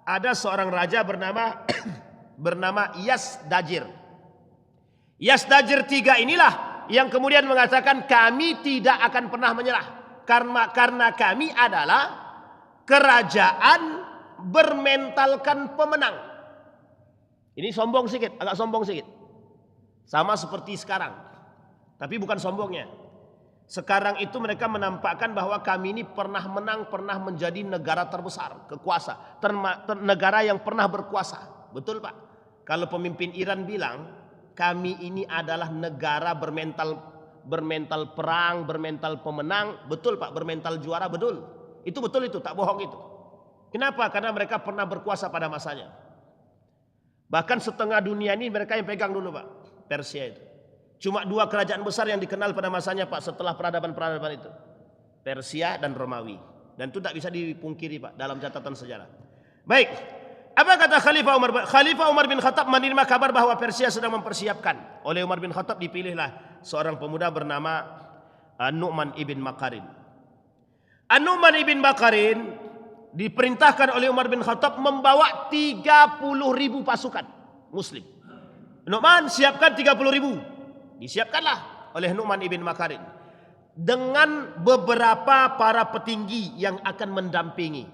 ada seorang raja bernama Yazdajir. Yazdajir III inilah yang kemudian mengatakan kami tidak akan pernah menyerah karena kami adalah kerajaan bermentalkan pemenang. Ini sombong sedikit, agak sombong sedikit. Sama seperti sekarang. Tapi bukan sombongnya. Sekarang itu mereka menampakkan bahwa kami ini pernah menang, pernah menjadi negara terbesar, kekuasa, negara yang pernah berkuasa. Betul Pak? Kalau pemimpin Iran bilang kami ini adalah negara bermental perang, bermental pemenang, betul Pak, bermental juara, betul. Itu betul itu, tak bohong itu. Kenapa? Karena mereka pernah berkuasa pada masanya. Bahkan setengah dunia ini mereka yang pegang dulu Pak, Persia itu. Cuma dua kerajaan besar yang dikenal pada masanya Pak setelah peradaban-peradaban itu. Persia dan Romawi. Dan itu tidak bisa dipungkiri Pak dalam catatan sejarah. Baik. Apa kata Khalifah Umar? Khalifah Umar bin Khattab menerima kabar bahwa Persia sedang mempersiapkan. Oleh Umar bin Khattab dipilihlah seorang pemuda bernama An-Nu'man ibn Makarin. An-Nu'man ibn Makarin diperintahkan oleh Umar bin Khattab membawa 30.000 pasukan Muslim. Nu'man siapkan 30.000. Disiapkanlah oleh Nu'man ibn Makarin dengan beberapa para petinggi yang akan mendampingi.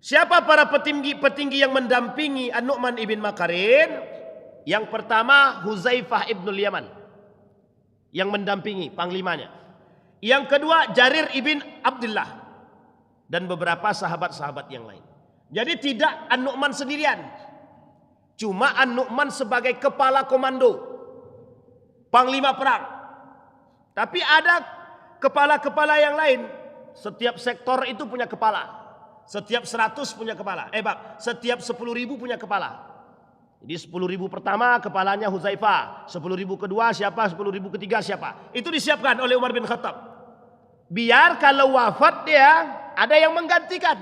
Siapa para petinggi yang mendampingi An-Nu'man ibn Makarin? Yang pertama Huzaifah ibn Yaman yang mendampingi panglimanya. Yang kedua Jarir ibn Abdullah dan beberapa sahabat-sahabat yang lain. Jadi tidak An-Nu'man sendirian. Cuma An-Nu'man sebagai kepala komando, panglima perang. Tapi ada kepala-kepala yang lain. Setiap sektor itu punya kepala. Setiap 100 punya kepala. Setiap 10.000 punya kepala. Jadi 10.000 pertama kepalanya Huzaifah. 10.000 kedua siapa? 10.000 ketiga siapa? Itu disiapkan oleh Umar bin Khattab. Biar kalau wafat dia ada yang menggantikan.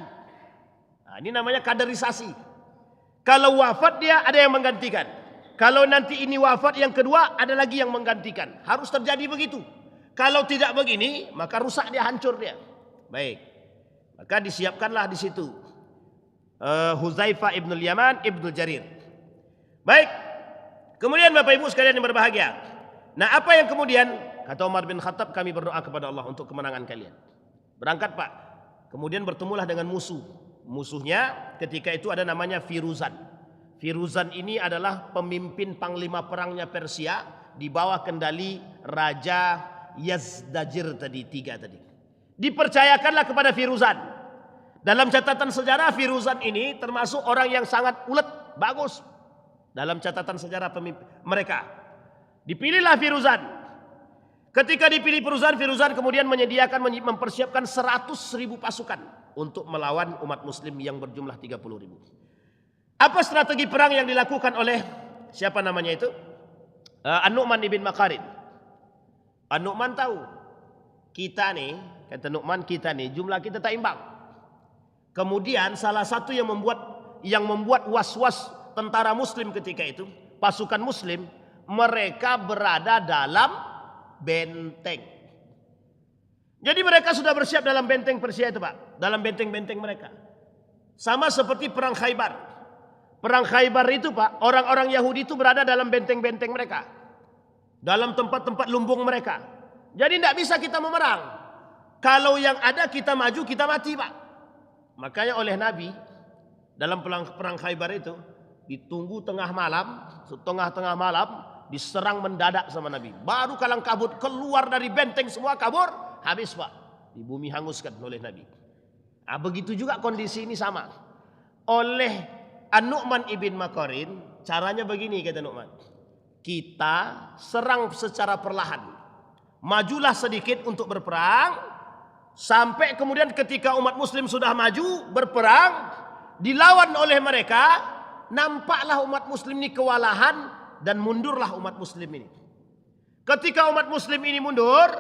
Nah, ini namanya kaderisasi. Kalau wafat dia ada yang menggantikan. Kalau nanti ini wafat yang kedua ada lagi yang menggantikan. Harus terjadi begitu. Kalau tidak begini maka rusak dia, hancur dia. Baik. Maka disiapkanlah di situ Huzaifah ibn Yaman ibn Jarir. Baik. Kemudian Bapak Ibu sekalian yang berbahagia. Nah, apa yang kemudian kata Umar bin Khattab, kami berdoa kepada Allah untuk kemenangan kalian. Berangkat Pak. Kemudian bertemulah dengan musuh. Musuhnya ketika itu ada namanya Firuzan. Firuzan ini adalah pemimpin panglima perangnya Persia di bawah kendali Raja Yazdajir tadi, 3 tadi. Dipercayakanlah kepada Firuzan. Dalam catatan sejarah, Firuzan ini termasuk orang yang sangat ulet, bagus. Dalam catatan sejarah mereka. Dipilihlah Firuzan. Ketika dipilih Firuzan kemudian mempersiapkan 100.000 pasukan untuk melawan umat muslim yang berjumlah 30.000. Apa strategi perang yang dilakukan oleh siapa namanya itu? An-Nu'man ibn Makarin. An-Nu'man tahu, kita nih, kata Nu'man, kita nih jumlah kita tak imbang. Kemudian salah satu yang membuat was-was tentara muslim ketika itu, pasukan muslim, mereka berada dalam benteng. Jadi mereka sudah bersiap dalam benteng Persia itu, Pak, dalam benteng-benteng mereka. Sama seperti perang Khaybar. Perang Khaybar itu, Pak, orang-orang Yahudi itu berada dalam benteng-benteng mereka, dalam tempat-tempat lumbung mereka. Jadi tidak bisa kita memerang. Kalau yang ada kita maju, kita mati, Pak. Makanya oleh Nabi dalam perang Khaybar itu ditunggu tengah malam, setengah-tengah malam diserang mendadak sama Nabi. Baru kalang kabut keluar dari benteng semua kabur, habis, Pak. Di bumi hanguskan oleh Nabi. Nah, begitu juga kondisi ini sama. Oleh An-Nu'man ibn Makarin, caranya begini kata Nu'man. Kita serang secara perlahan. Majulah sedikit untuk berperang. Sampai kemudian ketika umat muslim sudah maju berperang, dilawan oleh mereka, nampaklah umat muslim ini kewalahan dan mundurlah umat muslim ini. Ketika umat muslim ini mundur,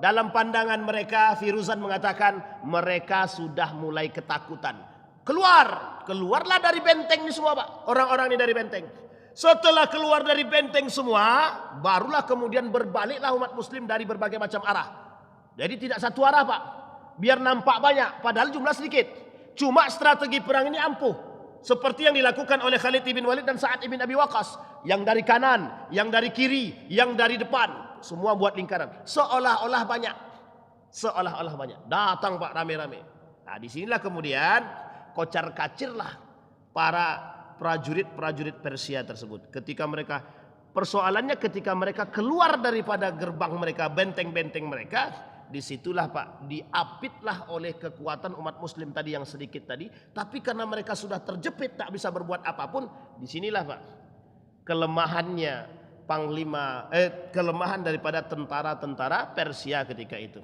dalam pandangan mereka, Firuzan mengatakan mereka sudah mulai ketakutan. Keluarlah dari benteng ini semua, Pak. Orang-orang ini dari benteng. Setelah keluar dari benteng semua, barulah kemudian berbaliklah umat muslim dari berbagai macam arah. Jadi tidak satu arah, Pak. Biar nampak banyak, padahal jumlah sedikit. Cuma strategi perang ini ampuh. Seperti yang dilakukan oleh Khalid ibn Walid dan Sa'ad ibn Abi Waqqas. Yang dari kanan, yang dari kiri, yang dari depan. Semua buat lingkaran. Seolah-olah banyak. Seolah-olah banyak. Datang, Pak, rame-rame. Nah, disinilah kemudian kocar-kacirlah para prajurit-prajurit Persia tersebut. Persoalannya ketika mereka keluar daripada gerbang mereka, benteng-benteng mereka, disitulah, Pak, diapitlah oleh kekuatan umat muslim tadi yang sedikit tadi. Tapi karena mereka sudah terjepit, tak bisa berbuat apapun, disinilah, Pak, kelemahan daripada tentara-tentara Persia ketika itu.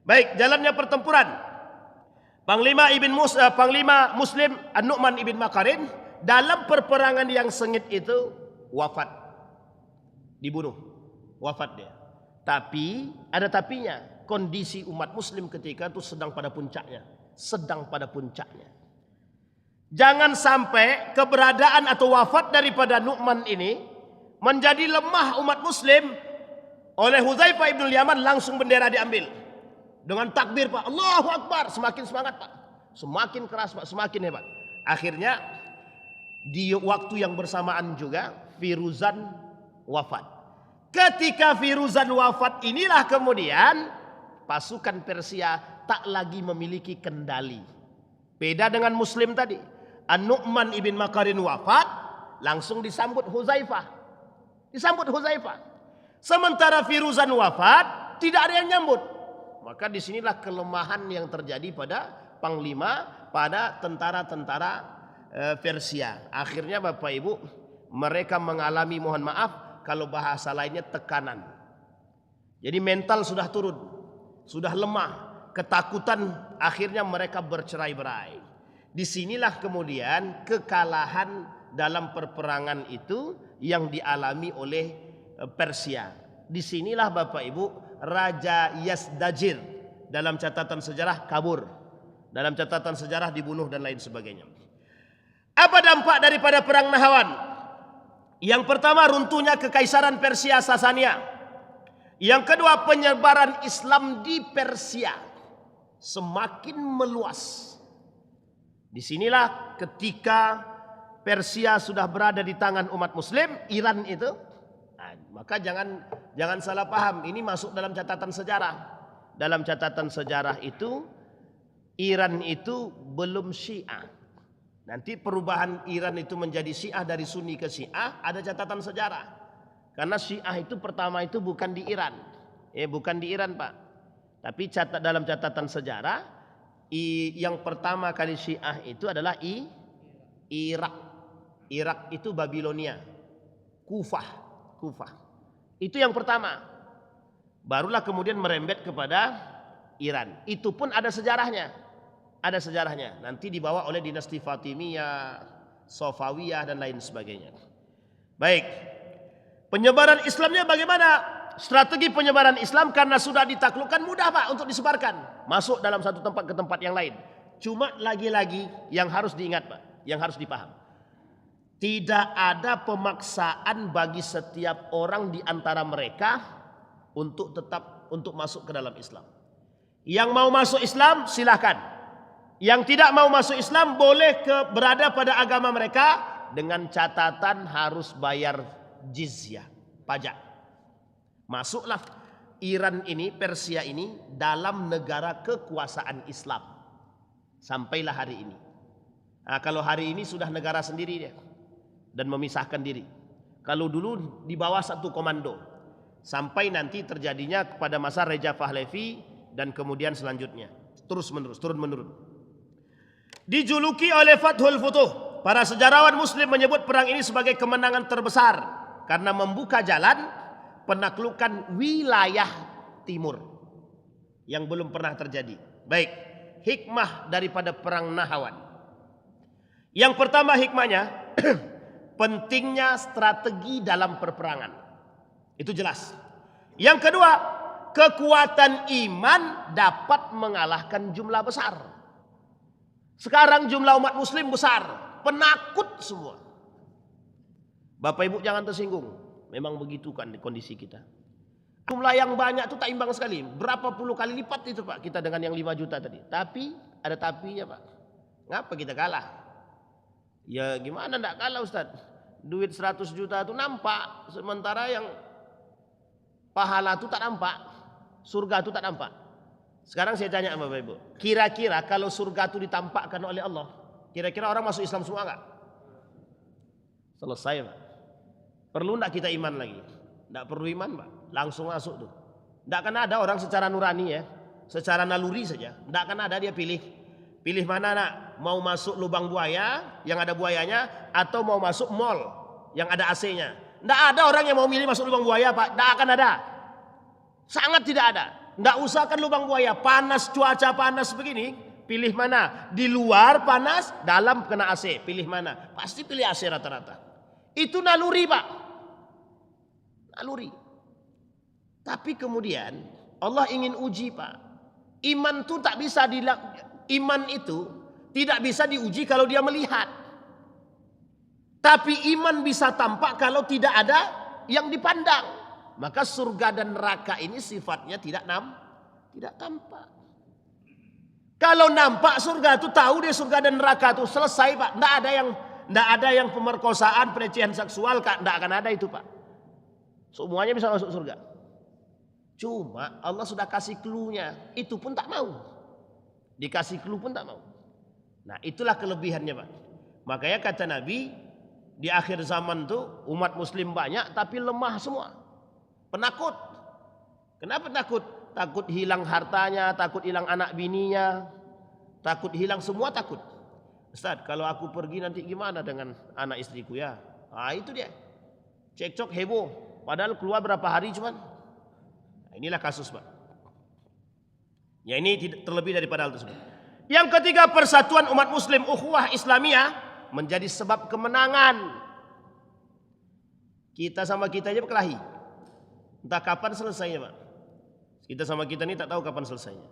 Baik, jalannya pertempuran. Panglima Muslim An-Nu'man ibn Makarin dalam perperangan yang sengit itu wafat, dibunuh, wafat dia. Tapi ada tapinya, kondisi umat muslim ketika itu sedang pada puncaknya. Jangan sampai keberadaan atau wafat daripada Nu'man ini menjadi lemah umat muslim. Oleh Hudzaifah ibn Yaman langsung bendera diambil. Dengan takbir, Pak, Allahu Akbar, semakin semangat, Pak. Semakin keras, Pak, semakin hebat. Akhirnya di waktu yang bersamaan juga Firuzan wafat. Ketika Firuzan wafat inilah kemudian pasukan Persia tak lagi memiliki kendali. Beda dengan muslim tadi. An-Nu'man ibn Makarin wafat, langsung disambut Hudzaifah. Sementara Firuzan wafat, tidak ada yang nyambut. Maka disinilah kelemahan yang terjadi pada panglima, pada tentara-tentara Persia. Akhirnya Bapak Ibu, mereka mengalami, mohon maaf kalau bahasa lainnya, tekanan. Jadi mental sudah turun, sudah lemah, ketakutan, akhirnya mereka bercerai-berai. Disinilah kemudian kekalahan dalam perperangan itu yang dialami oleh Persia. Disinilah Bapak Ibu, Raja Yazdajir dalam catatan sejarah kabur, dalam catatan sejarah dibunuh dan lain sebagainya. Apa dampak daripada perang Nahawan? Yang pertama, runtuhnya kekaisaran Persia Sasania. Yang kedua, penyebaran Islam di Persia semakin meluas. Disinilah ketika Persia sudah berada di tangan umat muslim, Iran itu, maka jangan salah paham, ini masuk dalam catatan sejarah. Dalam catatan sejarah itu, Iran itu belum Syiah. Nanti perubahan Iran itu menjadi Syiah, dari Sunni ke Syiah, ada catatan sejarah. Karena Syiah itu pertama itu bukan di Iran. Bukan di Iran, Pak. Tapi dalam catatan sejarah, yang pertama kali Syiah itu adalah Irak. Irak itu Babilonia, Kufah. Itu yang pertama. Barulah kemudian merembet kepada Iran. Itu pun ada sejarahnya. Nanti dibawa oleh dinasti Fatimiyah, Safawiyah dan lain sebagainya. Baik. Penyebaran Islamnya bagaimana? Strategi penyebaran Islam karena sudah ditaklukkan mudah Pak untuk disebarkan. Masuk dalam satu tempat ke tempat yang lain. Cuma lagi-lagi yang harus diingat Pak, yang harus dipaham. Tidak ada pemaksaan bagi setiap orang di antara mereka untuk tetap masuk ke dalam Islam. Yang mau masuk Islam silahkan. Yang tidak mau masuk Islam boleh berada pada agama mereka dengan catatan harus bayar jizyah, pajak. Masuklah Iran ini, Persia ini dalam negara kekuasaan Islam. Sampailah hari ini. Nah, kalau hari ini sudah negara sendiri dia dan memisahkan diri. Kalau dulu di bawah satu komando. Sampai nanti terjadinya pada masa Reja Pahlavi dan kemudian selanjutnya. Terus menerus, turun menurun. Dijuluki oleh Fathul Futuh. Para sejarawan muslim menyebut perang ini sebagai kemenangan terbesar. Karena membuka jalan penaklukan wilayah timur yang belum pernah terjadi. Baik, hikmah daripada perang Nahawan. Yang pertama hikmahnya, pentingnya strategi dalam perperangan. Itu jelas. Yang kedua, kekuatan iman dapat mengalahkan jumlah besar. Sekarang jumlah umat muslim besar, penakut semua. Bapak Ibu jangan tersinggung. Memang begitu kan kondisi kita. Jumlah yang banyak itu tak imbang sekali. Berapa puluh kali lipat itu Pak kita dengan yang 5 juta tadi. Tapi ada tapinya Pak. Ngapa kita kalah? Ya gimana enggak kalah Ustaz? Duit 100 juta itu nampak. Sementara yang pahala itu tak nampak. Surga itu tak nampak. Sekarang saya tanya sama Bapak Ibu. Kira-kira kalau surga itu ditampakkan oleh Allah. Kira-kira orang masuk Islam semua enggak? Selesai Pak. Perlu enggak kita iman lagi? Enggak perlu iman Pak. Langsung masuk tuh. Enggak akan ada orang secara nurani ya. Secara naluri saja. Enggak akan ada dia pilih. Pilih mana nak? Mau masuk lubang buaya yang ada buayanya. Atau mau masuk mall yang ada AC-nya. Enggak ada orang yang mau milih masuk lubang buaya Pak. Enggak akan ada. Sangat tidak ada. Enggak usah kan lubang buaya. Panas, cuaca panas begini. Pilih mana? Di luar panas, dalam kena AC. Pilih mana? Pasti pilih AC rata-rata. Itu naluri Pak. Naluri. Tapi kemudian Allah ingin uji Pak. Iman itu tak bisa iman itu tidak bisa diuji kalau dia melihat. Tapi iman bisa tampak kalau tidak ada yang dipandang. Maka surga dan neraka ini sifatnya tidak tampak. Kalau nampak surga itu tahu dia surga dan neraka itu selesai Pak. Tidak ada yang pemerkosaan, pelecehan seksual, tidak akan ada itu Pak. Semuanya bisa masuk surga. Cuma Allah sudah kasih clue-nya, itu pun tak mau. Dikasih clue pun tak mau. Nah itulah kelebihannya Pak. Makanya kata Nabi, di akhir zaman tuh umat muslim banyak tapi lemah semua. Penakut. Kenapa takut? Takut hilang hartanya, takut hilang anak bininya, takut hilang semua takut. Ustaz, kalau aku pergi nanti gimana dengan anak istriku ya? Ah itu dia. Cekcok heboh. Padahal keluar berapa hari cuman. Nah, inilah kasus Pak. Ya ini terlebih daripada hal tersebut. Yang ketiga, persatuan umat muslim, ukhuwah Islamiyah menjadi sebab kemenangan. Kita sama kita aja berkelahi. Entah kapan selesainya Pak. Kita sama kita ini tak tahu kapan selesainya.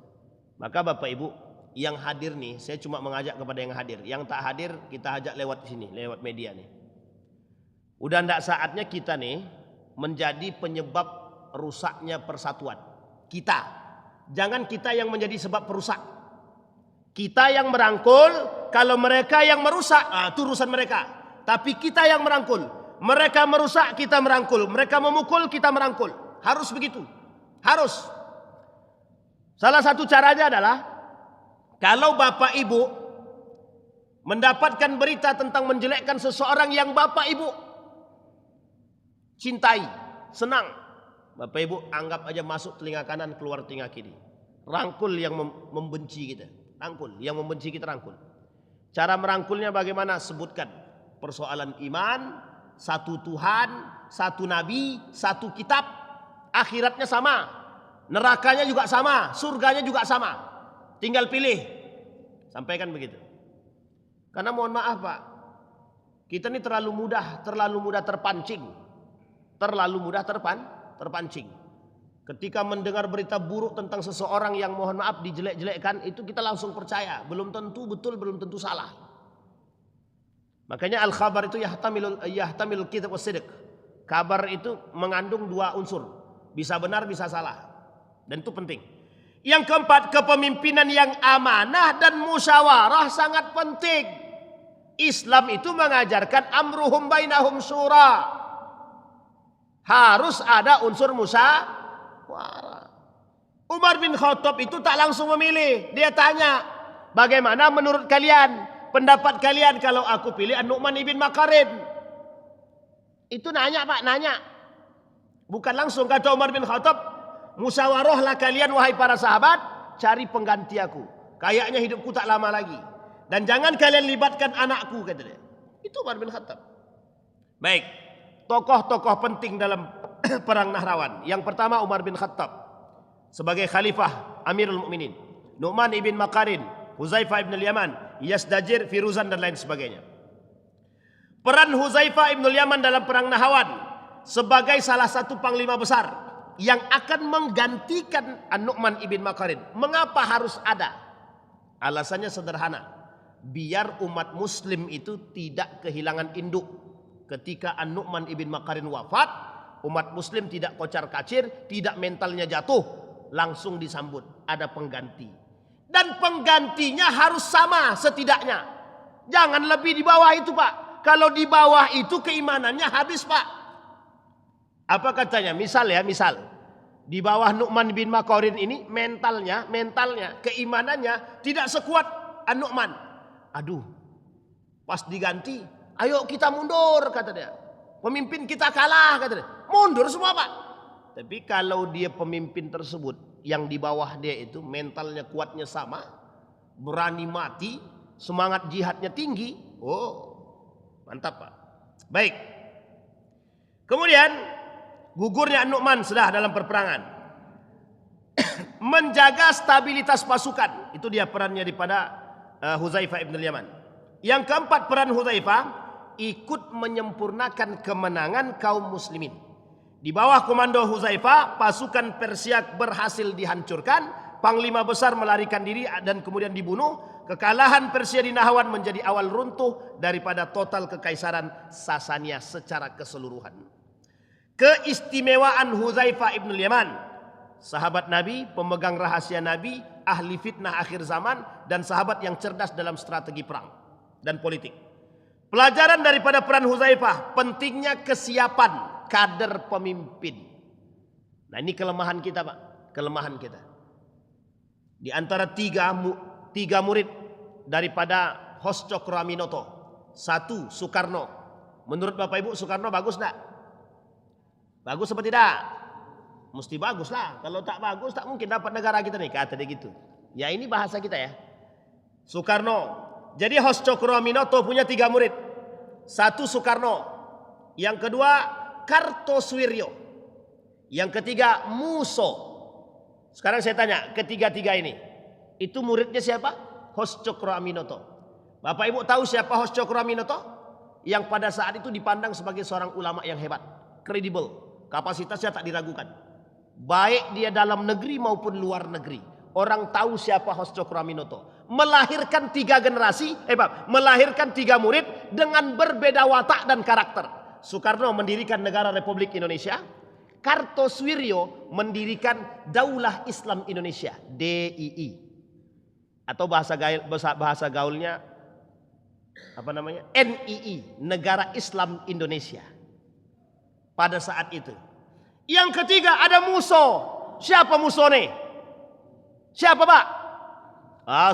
Maka Bapak Ibu yang hadir nih, saya cuma mengajak kepada yang hadir. Yang tak hadir kita ajak lewat sini, lewat media nih. Udah ndak saatnya kita nih menjadi penyebab rusaknya persatuan. Kita. Jangan kita yang menjadi sebab perusak. Kita yang merangkul, kalau mereka yang merusak, itu urusan mereka. Tapi kita yang merangkul. Mereka merusak, kita merangkul. Mereka memukul, kita merangkul. Harus begitu. Harus. Salah satu caranya adalah kalau Bapak Ibu mendapatkan berita tentang menjelekkan seseorang yang Bapak Ibu cintai, senang, Bapak Ibu anggap aja masuk telinga kanan, keluar telinga kiri. rangkul yang membenci kita. Rangkul, yang membenci kita rangkul. Cara merangkulnya bagaimana? Sebutkan persoalan iman, satu Tuhan, satu Nabi, satu kitab, akhiratnya sama, nerakanya juga sama, surganya juga sama. Tinggal pilih. Sampaikan begitu. Karena mohon maaf Pak, kita ini terlalu mudah terpancing. Terlalu mudah terpancing. Ketika mendengar berita buruk tentang seseorang yang mohon maaf dijelek-jelekkan, itu kita langsung percaya. Belum tentu betul, belum tentu salah. Makanya al-khabar itu yahtamil kitab was-sidq. Kabar itu mengandung dua unsur. Bisa benar, bisa salah. Dan itu penting. Yang keempat, kepemimpinan yang amanah dan musyawarah sangat penting. Islam itu mengajarkan amruhum bainahum syura. Harus ada unsur musyawarah. Umar bin Khattab itu tak langsung memilih. Dia tanya, bagaimana menurut kalian? Pendapat kalian kalau aku pilih An-Nu'man ibn Makarin? Itu nanya Pak, nanya. Bukan langsung kata Umar bin Khattab, musyawarahlah kalian wahai para sahabat, cari pengganti aku. Kayaknya hidupku tak lama lagi. Dan jangan kalian libatkan anakku, kata dia. Itu Umar bin Khattab. Baik, tokoh-tokoh penting dalam perang Nahrawan. Yang pertama Umar bin Khattab sebagai khalifah Amirul Mukminin, Nu'man ibn Makarin, Huzaifah ibn al-Yaman, Yazdajir, Firuzan dan lain sebagainya. Peran Huzaifah ibn al-Yaman dalam perang Nahrawan sebagai salah satu panglima besar yang akan menggantikan An-Nu'man ibn Makarin. Mengapa harus ada? Alasannya sederhana. Biar umat muslim itu tidak kehilangan induk. Ketika An-Nu'man ibn Makarin wafat, umat muslim tidak kocar-kacir, tidak mentalnya jatuh, langsung disambut. Ada pengganti. Dan penggantinya harus sama setidaknya. Jangan lebih di bawah itu Pak. Kalau di bawah itu keimanannya habis Pak. Apa katanya? Misal. Di bawah Nu'man bin Makarin ini mentalnya, keimanannya tidak sekuat An-Nu'man. Aduh, pas diganti, ayo kita mundur kata dia. Pemimpin kita kalah kata dia. Mundur semua Pak. Tapi kalau dia pemimpin tersebut yang di bawah dia itu mentalnya kuatnya sama, berani mati, semangat jihadnya tinggi, oh mantap Pak. Baik. Kemudian gugurnya An-Nu'man sudah dalam perperangan. Menjaga stabilitas pasukan, itu dia perannya daripada Huzaifah ibn al-Yaman. Yang keempat peran Huzaifah, ikut menyempurnakan kemenangan kaum muslimin. Di bawah komando Huzaifah, pasukan Persia berhasil dihancurkan, panglima besar melarikan diri dan kemudian dibunuh. Kekalahan Persia di Nahrawan menjadi awal runtuh daripada total kekaisaran Sasania secara keseluruhan. Keistimewaan Huzaifah ibn al-Yaman, sahabat Nabi, pemegang rahasia Nabi, ahli fitnah akhir zaman, dan sahabat yang cerdas dalam strategi perang dan politik. Pelajaran daripada peran Huzaifah, pentingnya kesiapan kader pemimpin. Nah ini kelemahan kita Pak, kelemahan kita. Di antara tiga murid daripada Hoscokraminoto, satu Soekarno. Menurut Bapak Ibu Soekarno bagus enggak? Bagus apa tidak? Mesti bagus lah. Kalau tak bagus tak mungkin dapat negara kita nih, kata dia gitu. Ya ini bahasa kita ya. Soekarno. Jadi Hoscokraminoto punya tiga murid. Satu Soekarno. Yang kedua Kartosuwiryo. Yang ketiga Muso. Sekarang saya tanya, ketiga-tiga ini, itu muridnya siapa? Hoscokraminoto. Bapak Ibu tahu siapa Hoscokraminoto? Yang pada saat itu dipandang sebagai seorang ulama yang hebat, kredibel, kapasitasnya tak diragukan. Baik dia dalam negeri maupun luar negeri, orang tahu siapa Hoscokraminoto. Melahirkan tiga generasi, melahirkan tiga murid dengan berbeda watak dan karakter. Soekarno mendirikan negara Republik Indonesia. Kartosuwiryo mendirikan Daulah Islam Indonesia, DII. Atau bahasa gaulnya apa namanya? NII, Negara Islam Indonesia. Pada saat itu. Yang ketiga ada Muso. Siapa Muso nih? Siapa Pak?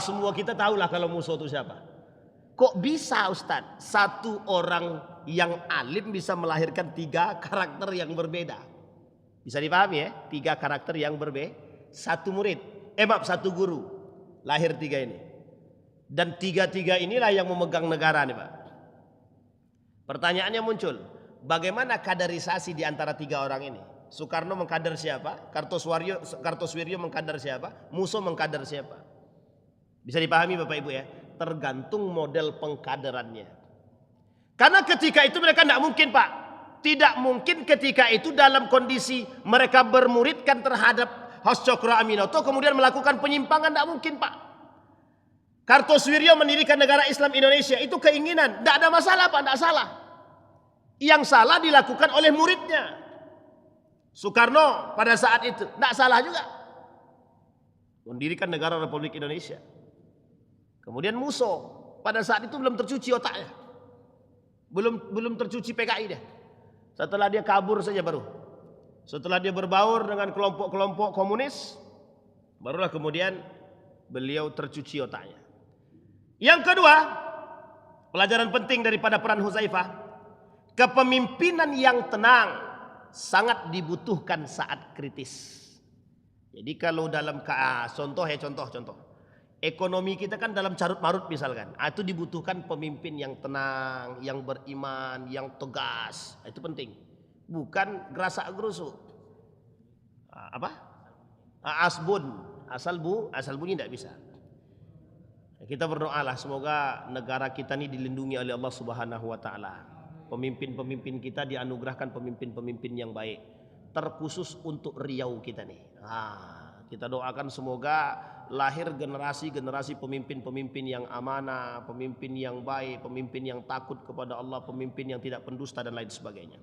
Semua kita tahulah kalau Muso itu siapa. Kok bisa Ustadz? Satu orang yang alim bisa melahirkan tiga karakter yang berbeda. Bisa dipahami ya? Tiga karakter yang berbeda. Satu murid. maaf, satu guru. Lahir tiga ini. Dan tiga-tiga inilah yang memegang negara nih Pak. Pertanyaannya muncul, bagaimana kaderisasi di antara tiga orang ini? Soekarno mengkader siapa? Kartosuwiryo mengkader siapa? Musso mengkader siapa? Bisa dipahami Bapak Ibu ya? Tergantung model pengkaderannya. Karena ketika itu mereka tidak mungkin Pak. Tidak mungkin ketika itu dalam kondisi mereka bermuridkan terhadap Hos Cokro Aminoto kemudian melakukan penyimpangan, tidak mungkin Pak. Kartosuwiryo mendirikan negara Islam Indonesia itu keinginan, tidak ada masalah Pak, tidak salah. Yang salah dilakukan oleh muridnya. Soekarno pada saat itu tidak salah juga, mendirikan negara Republik Indonesia. Kemudian Musso pada saat itu belum tercuci otaknya, belum tercuci PKI dia. Setelah dia kabur saja baru, setelah dia berbaur dengan kelompok-kelompok komunis, barulah kemudian beliau tercuci otaknya. Yang kedua, pelajaran penting daripada peran Hudzaifah, kepemimpinan yang tenang sangat dibutuhkan saat kritis. Jadi kalau dalam contoh, ekonomi kita kan dalam carut marut misalkan, itu dibutuhkan pemimpin yang tenang, yang beriman, yang tegas. Itu penting. Bukan gerasak gerusuk. Asal bunyi tidak bisa. Kita berdoalah semoga negara kita ini dilindungi oleh Allah Subhanahu wa taala. Pemimpin-pemimpin kita dianugerahkan pemimpin-pemimpin yang baik. Terkhusus untuk Riau kita nih. Kita doakan semoga lahir generasi-generasi pemimpin-pemimpin yang amanah, pemimpin yang baik, pemimpin yang takut kepada Allah, pemimpin yang tidak pendusta dan lain sebagainya.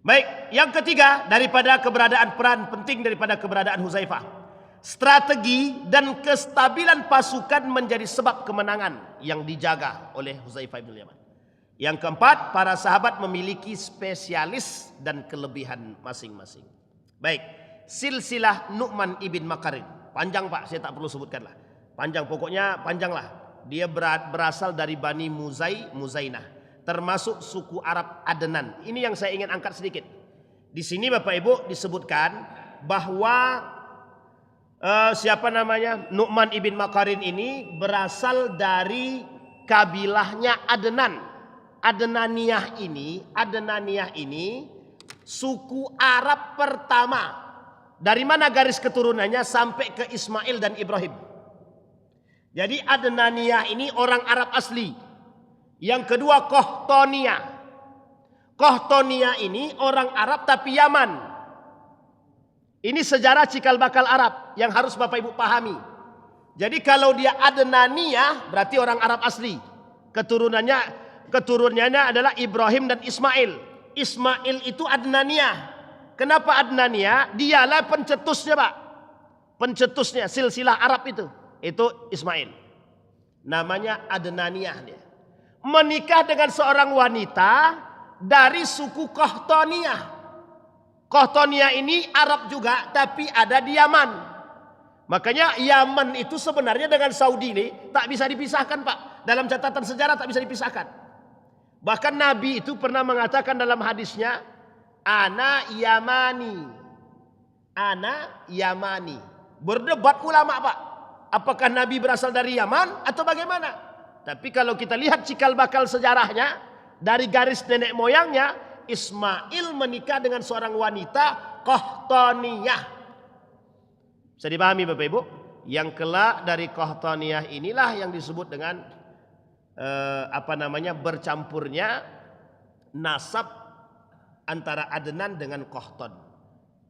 Baik, yang ketiga daripada keberadaan peran penting daripada keberadaan Hudzaifah, strategi dan kestabilan pasukan menjadi sebab kemenangan yang dijaga oleh Hudzaifah bin Yaman. Yang keempat, para sahabat memiliki spesialis dan kelebihan masing-masing. Baik, silsilah Nu'man ibn Makarin. Panjang Pak, saya tak perlu sebutkan lah. Panjang, pokoknya panjang lah. Dia berasal dari Bani Muzainah, termasuk suku Arab Adnan. Ini yang saya ingin angkat sedikit. Di sini Bapak Ibu disebutkan bahwa Nu'man ibn Makarin ini berasal dari kabilahnya Adnan. Adnaniyah ini suku Arab pertama. Dari mana garis keturunannya sampai ke Ismail dan Ibrahim. Jadi Adnaniyah ini orang Arab asli. Yang kedua Qahtaniyah. Qahtaniyah ini orang Arab tapi Yaman. Ini sejarah cikal bakal Arab yang harus Bapak Ibu pahami. Jadi kalau dia Adnaniyah berarti orang Arab asli. Keturunannya adalah Ibrahim dan Ismail. Ismail itu Adnaniyah. Kenapa Adnaniyah? Dialah pencetusnya Pak. Pencetusnya silsilah Arab itu. Itu Ismail. Namanya Adnaniyah dia. Menikah dengan seorang wanita dari suku Qahtaniyah. Qahtaniyah ini Arab juga tapi ada di Yaman. Makanya Yaman itu sebenarnya dengan Saudi ini tak bisa dipisahkan Pak. Dalam catatan sejarah tak bisa dipisahkan. Bahkan Nabi itu pernah mengatakan dalam hadisnya, Ana Yamani. Berdebat ulama Pak. Apakah Nabi berasal dari Yaman atau bagaimana? Tapi kalau kita lihat cikal bakal sejarahnya, dari garis nenek moyangnya, Ismail menikah dengan seorang wanita Qahtaniyah. Bisa dipahami Bapak Ibu? Yang kelak dari Qahtaniyah inilah yang disebut dengan bercampurnya nasab antara Adnan dengan Qahtan.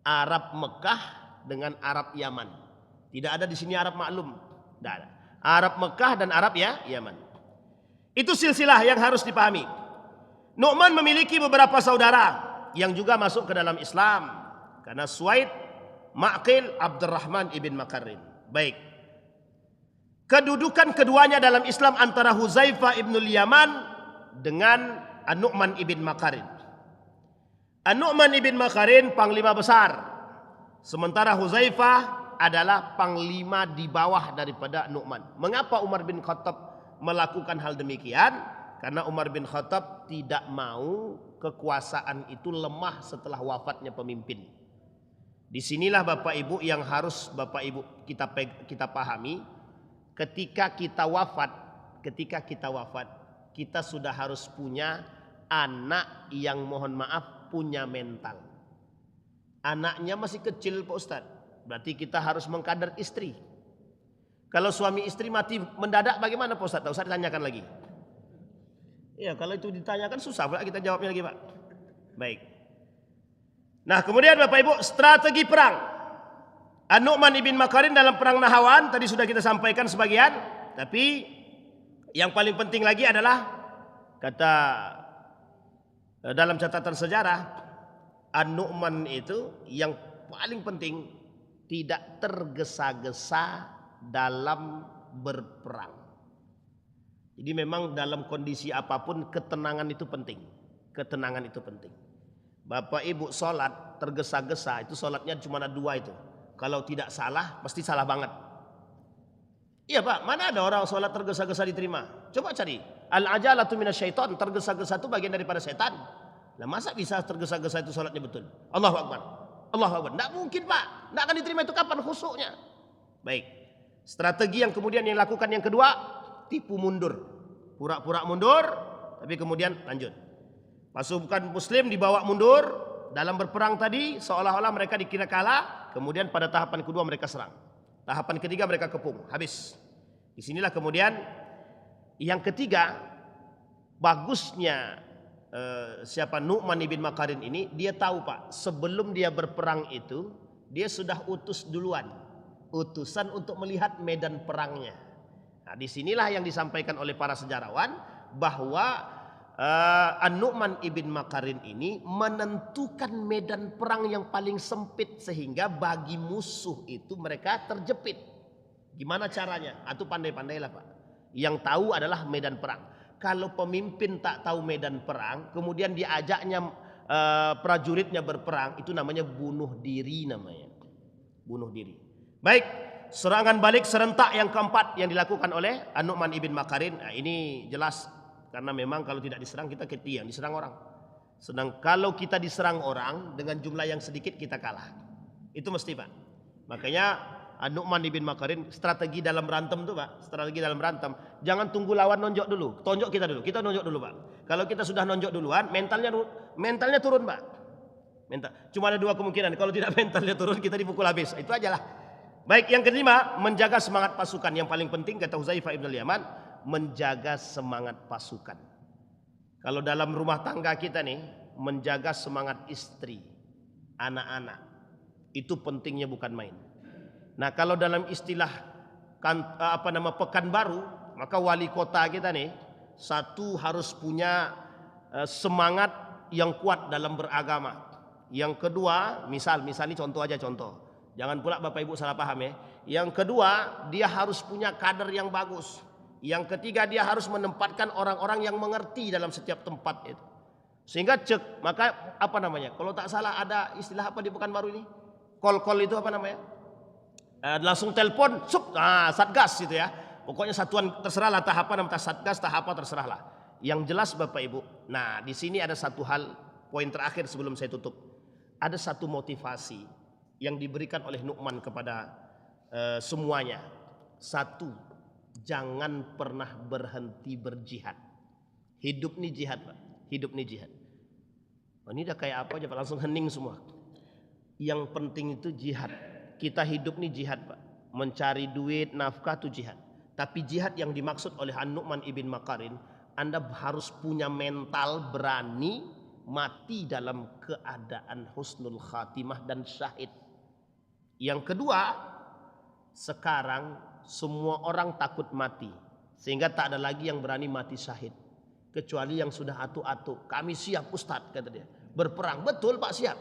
Arab Mekah dengan Arab Yaman. Tidak ada di sini Arab maklum. Tidak ada. Arab Mekah dan Arab Yaman. Itu silsilah yang harus dipahami. Nu'man memiliki beberapa saudara yang juga masuk ke dalam Islam. Karena Suwaid, Ma'qil, Abdurrahman ibn Makarin. Baik. Kedudukan keduanya dalam Islam antara Hudzaifah ibn Yaman dengan An-Nu'man ibn Makarin. An-Nu'man ibn Makarin panglima besar. Sementara Hudzaifah adalah panglima di bawah daripada Nu'man. Mengapa Umar bin Khattab melakukan hal demikian? Karena Umar bin Khattab tidak mau kekuasaan itu lemah setelah wafatnya pemimpin. Disinilah Bapak Ibu yang harus Bapak Ibu kita pahami, ketika kita wafat, kita sudah harus punya anak yang mohon maaf punya mental. Anaknya masih kecil Pak Ustadz, berarti kita harus mengkader istri. Kalau suami istri mati mendadak bagaimana Pak Ustadz? Tak usah ditanyakan lagi. Ya kalau itu ditanyakan susah pula kita jawabnya lagi Pak. Baik. Nah kemudian Bapak Ibu, strategi perang. An-Nu'man ibn Makarin dalam perang Nahawan tadi sudah kita sampaikan sebagian, tapi yang paling penting lagi adalah kata dalam catatan sejarah, An-Nu'man itu yang paling penting tidak tergesa-gesa dalam berperang. Jadi memang dalam kondisi apapun ketenangan itu penting. Ketenangan itu penting. Bapak Ibu sholat tergesa-gesa itu sholatnya cuma ada 2 itu. Kalau tidak salah pasti salah banget. Iya Pak, mana ada orang sholat tergesa-gesa diterima? Coba cari. Al-ajalatu minasyaiton, tergesa-gesa itu bagian daripada setan. Nah masa bisa tergesa-gesa itu sholatnya betul? Allahu Akbar. Allahu Akbar. Tidak mungkin Pak. Tidak akan diterima itu kapan khusyuknya? Baik. Strategi yang kemudian yang lakukan yang kedua, tipu mundur. Pura-pura mundur, tapi kemudian lanjut. Pasukan muslim dibawa mundur dalam berperang tadi, seolah-olah mereka dikira kalah. Kemudian pada tahapan kedua mereka serang. Tahapan ketiga mereka kepung, habis. Disinilah kemudian yang ketiga, bagusnya siapa Nu'man ibn Makarin ini, dia tahu Pak, sebelum dia berperang itu dia sudah utus duluan, utusan untuk melihat medan perangnya. Nah, disinilah yang disampaikan oleh para sejarawan bahwa An-Nu'man ibn Makarin ini menentukan medan perang yang paling sempit sehingga bagi musuh itu mereka terjepit. Gimana caranya? Atau pandai-pandailah Pak. Yang tahu adalah medan perang. Kalau pemimpin tak tahu medan perang, kemudian diajaknya prajuritnya berperang, itu namanya bunuh diri namanya. Bunuh diri. Baik, serangan balik serentak yang keempat yang dilakukan oleh An-Nu'man ibn Makarin. Nah, ini jelas karena memang kalau tidak diserang kita ketiang, diserang orang. Sedang kalau kita diserang orang dengan jumlah yang sedikit kita kalah. Itu mesti Pak. Makanya An-Nu'man ibn Makarin strategi dalam berantem tuh Pak, strategi dalam berantem. Jangan tunggu lawan nonjok dulu, tonjok kita dulu. Kita nonjok dulu Pak. Kalau kita sudah nonjok duluan, mentalnya turun Pak. Cuma ada 2 kemungkinan. Kalau tidak mentalnya turun, kita dipukul habis. Itu aja lah. Baik, yang kelima, menjaga semangat pasukan. Yang paling penting kata Huzaifah ibn al-Yaman, menjaga semangat pasukan. Kalau dalam rumah tangga kita nih, menjaga semangat istri, anak-anak, itu pentingnya bukan main. Nah kalau dalam istilah pekan baru, maka wali kota kita nih satu harus punya semangat yang kuat dalam beragama. Yang kedua, misal ini contoh aja contoh. Jangan pula Bapak Ibu salah paham ya. Yang kedua, dia harus punya kader yang bagus. Yang ketiga, dia harus menempatkan orang-orang yang mengerti dalam setiap tempat itu. Sehingga maka apa namanya? Kalau tak salah ada istilah apa di Pekanbaru ini? Call itu apa namanya? Langsung telepon, satgas gitu ya. Pokoknya satuan terserahlah tahapan namanya satgas, tahap apa terserahlah. Yang jelas Bapak Ibu. Nah, di sini ada satu hal, poin terakhir sebelum saya tutup. Ada satu motivasi yang diberikan oleh Nu'man kepada semuanya. Satu, jangan pernah berhenti berjihad. Hidup nih jihad Pak. Hidup nih jihad. Oh, ini udah kayak apa aja Pak, langsung hening semua. Yang penting itu jihad. Kita hidup nih jihad Pak. Mencari duit, nafkah itu jihad. Tapi jihad yang dimaksud oleh An-Nu'man ibn Makarin, Anda harus punya mental berani mati dalam keadaan husnul khatimah dan syahid. Yang kedua, sekarang semua orang takut mati, sehingga tak ada lagi yang berani mati syahid, kecuali yang sudah atu-atu. Kami siap Ustadz, kata dia, berperang. Betul Pak, siap.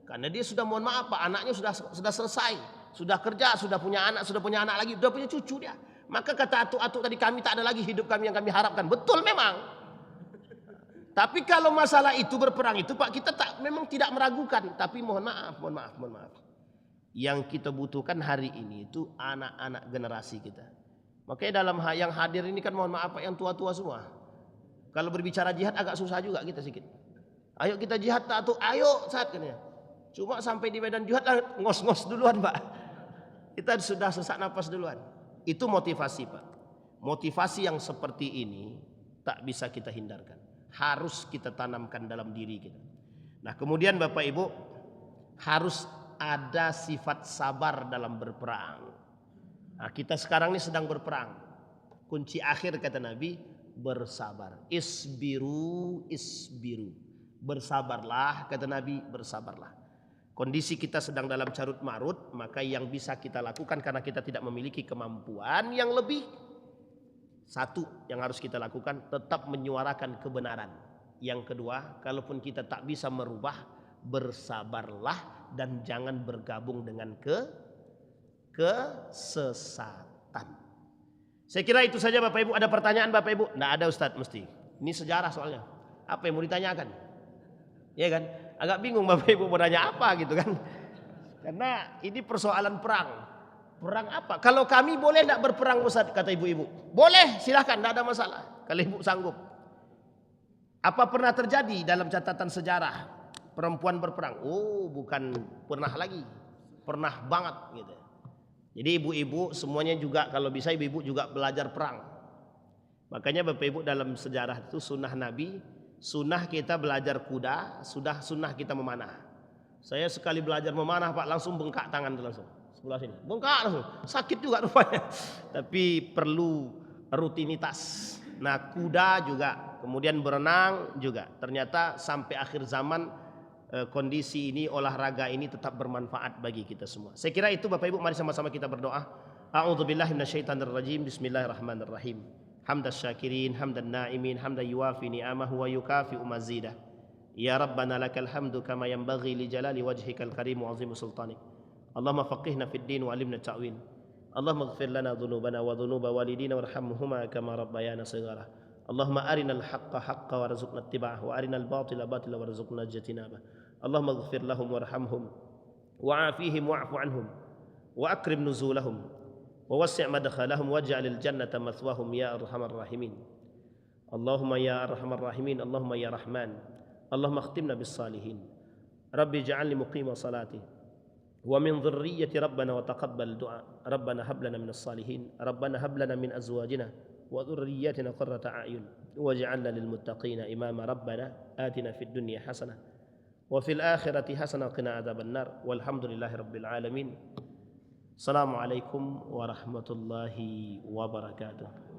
Karena dia sudah, mohon maaf Pak, anaknya sudah selesai, sudah kerja, sudah punya anak lagi, sudah punya cucu dia. Maka kata atu-atu tadi, kami tak ada lagi hidup kami yang kami harapkan. Betul memang. Tapi kalau masalah itu berperang itu Pak, kita memang tidak meragukan. Tapi mohon maaf. Yang kita butuhkan hari ini itu anak-anak generasi kita. Makanya dalam yang hadir ini kan mohon maaf Pak, yang tua-tua semua. Kalau berbicara jihad agak susah juga kita sedikit. Ayo kita jihad tak tuh, ayo saat katanya. Cuma sampai di medan jihad ngos-ngos duluan Pak. Kita sudah sesak napas duluan. Itu motivasi Pak. Motivasi yang seperti ini tak bisa kita hindarkan. Harus kita tanamkan dalam diri kita. Nah kemudian Bapak Ibu, harus ada sifat sabar dalam berperang. Nah, kita sekarang ini sedang berperang. Kunci akhir kata Nabi, bersabar. Isbiru, isbiru. Bersabarlah kata Nabi, bersabarlah. Kondisi kita sedang dalam carut marut, maka yang bisa kita lakukan karena kita tidak memiliki kemampuan yang lebih. Satu yang harus kita lakukan, tetap menyuarakan kebenaran. Yang kedua, kalaupun kita tak bisa merubah, bersabarlah dan jangan bergabung dengan kesesatan. Saya kira itu saja Bapak Ibu. Ada pertanyaan Bapak Ibu? Nggak ada Ustadz mesti. Ini sejarah soalnya. Apa yang mau ditanyakan? Ya kan? Agak bingung Bapak Ibu mau nanya apa gitu kan? Karena ini persoalan perang. Perang apa? Kalau kami boleh tidak berperang Ustadz, kata ibu-ibu. Boleh, silahkan, tidak ada masalah. Kalau ibu sanggup. Apa pernah terjadi dalam catatan sejarah perempuan berperang? Oh, bukan pernah lagi. Pernah banget gitu. Jadi ibu-ibu semuanya juga kalau bisa ibu-ibu juga belajar perang. Makanya Bapak Ibu dalam sejarah itu sunnah Nabi, sunnah kita belajar kuda, sunnah kita memanah. Saya sekali belajar memanah Pak langsung bengkak tangan langsung. Sebelah sini. Bengkak langsung. Sakit juga rupanya. Tapi perlu rutinitas. Nah, kuda juga, kemudian berenang juga. Ternyata sampai akhir zaman kondisi ini, olahraga ini tetap bermanfaat bagi kita semua. Saya kira itu Bapak Ibu, mari sama-sama kita berdoa. A'udzubillahi minasyaitonirrajim. Bismillahirrahmanirrahim. Hamdas syakirin, hamdan na'imin, hamdan yuwafi ni'amahu wa yukafi'u mazidah. Ya Rabbana lakal hamdu kama yanbaghi li jalali wajhikal karim wa 'azimi sultanik. Allahumma faqihna fid din wa 'allimna ta'wil. Allahumma ighfir lana dhunubana wa dhunuba walidina warhamhuma kama rabbayana shighara. Allahumma arinal haqqa haqqa warzuqna ittiba'ah wa arinal batila batila warzuqna ijtinabah. Allahumma ighfir lahum warhamhum wa'afihim wa'fu 'anhum wa akrim nuzulahum wa wassi' madkhalahum waj'alil jannata mathwahum ya arhamar rahimin. Allahumma ya arhamar rahimin, Allahumma ya rahman. Allahumma akhtimna bis salihin. Rabbi ij'alni muqima salati wa min dhurriyyati rabbana wa taqabbal du'a. Rabbana hab lana minas salihin. Rabbana hab lana min azwajina wa dhurriyyatina qurrata a'yun waj'alna lil muttaqina imama. Rabbana atina fid dunya hasanah wa fil akhirati hasanah wa qina adzabannar. Walhamdulillahi rabbil alamin. Assalamualaikum warahmatullahi wabarakatuh.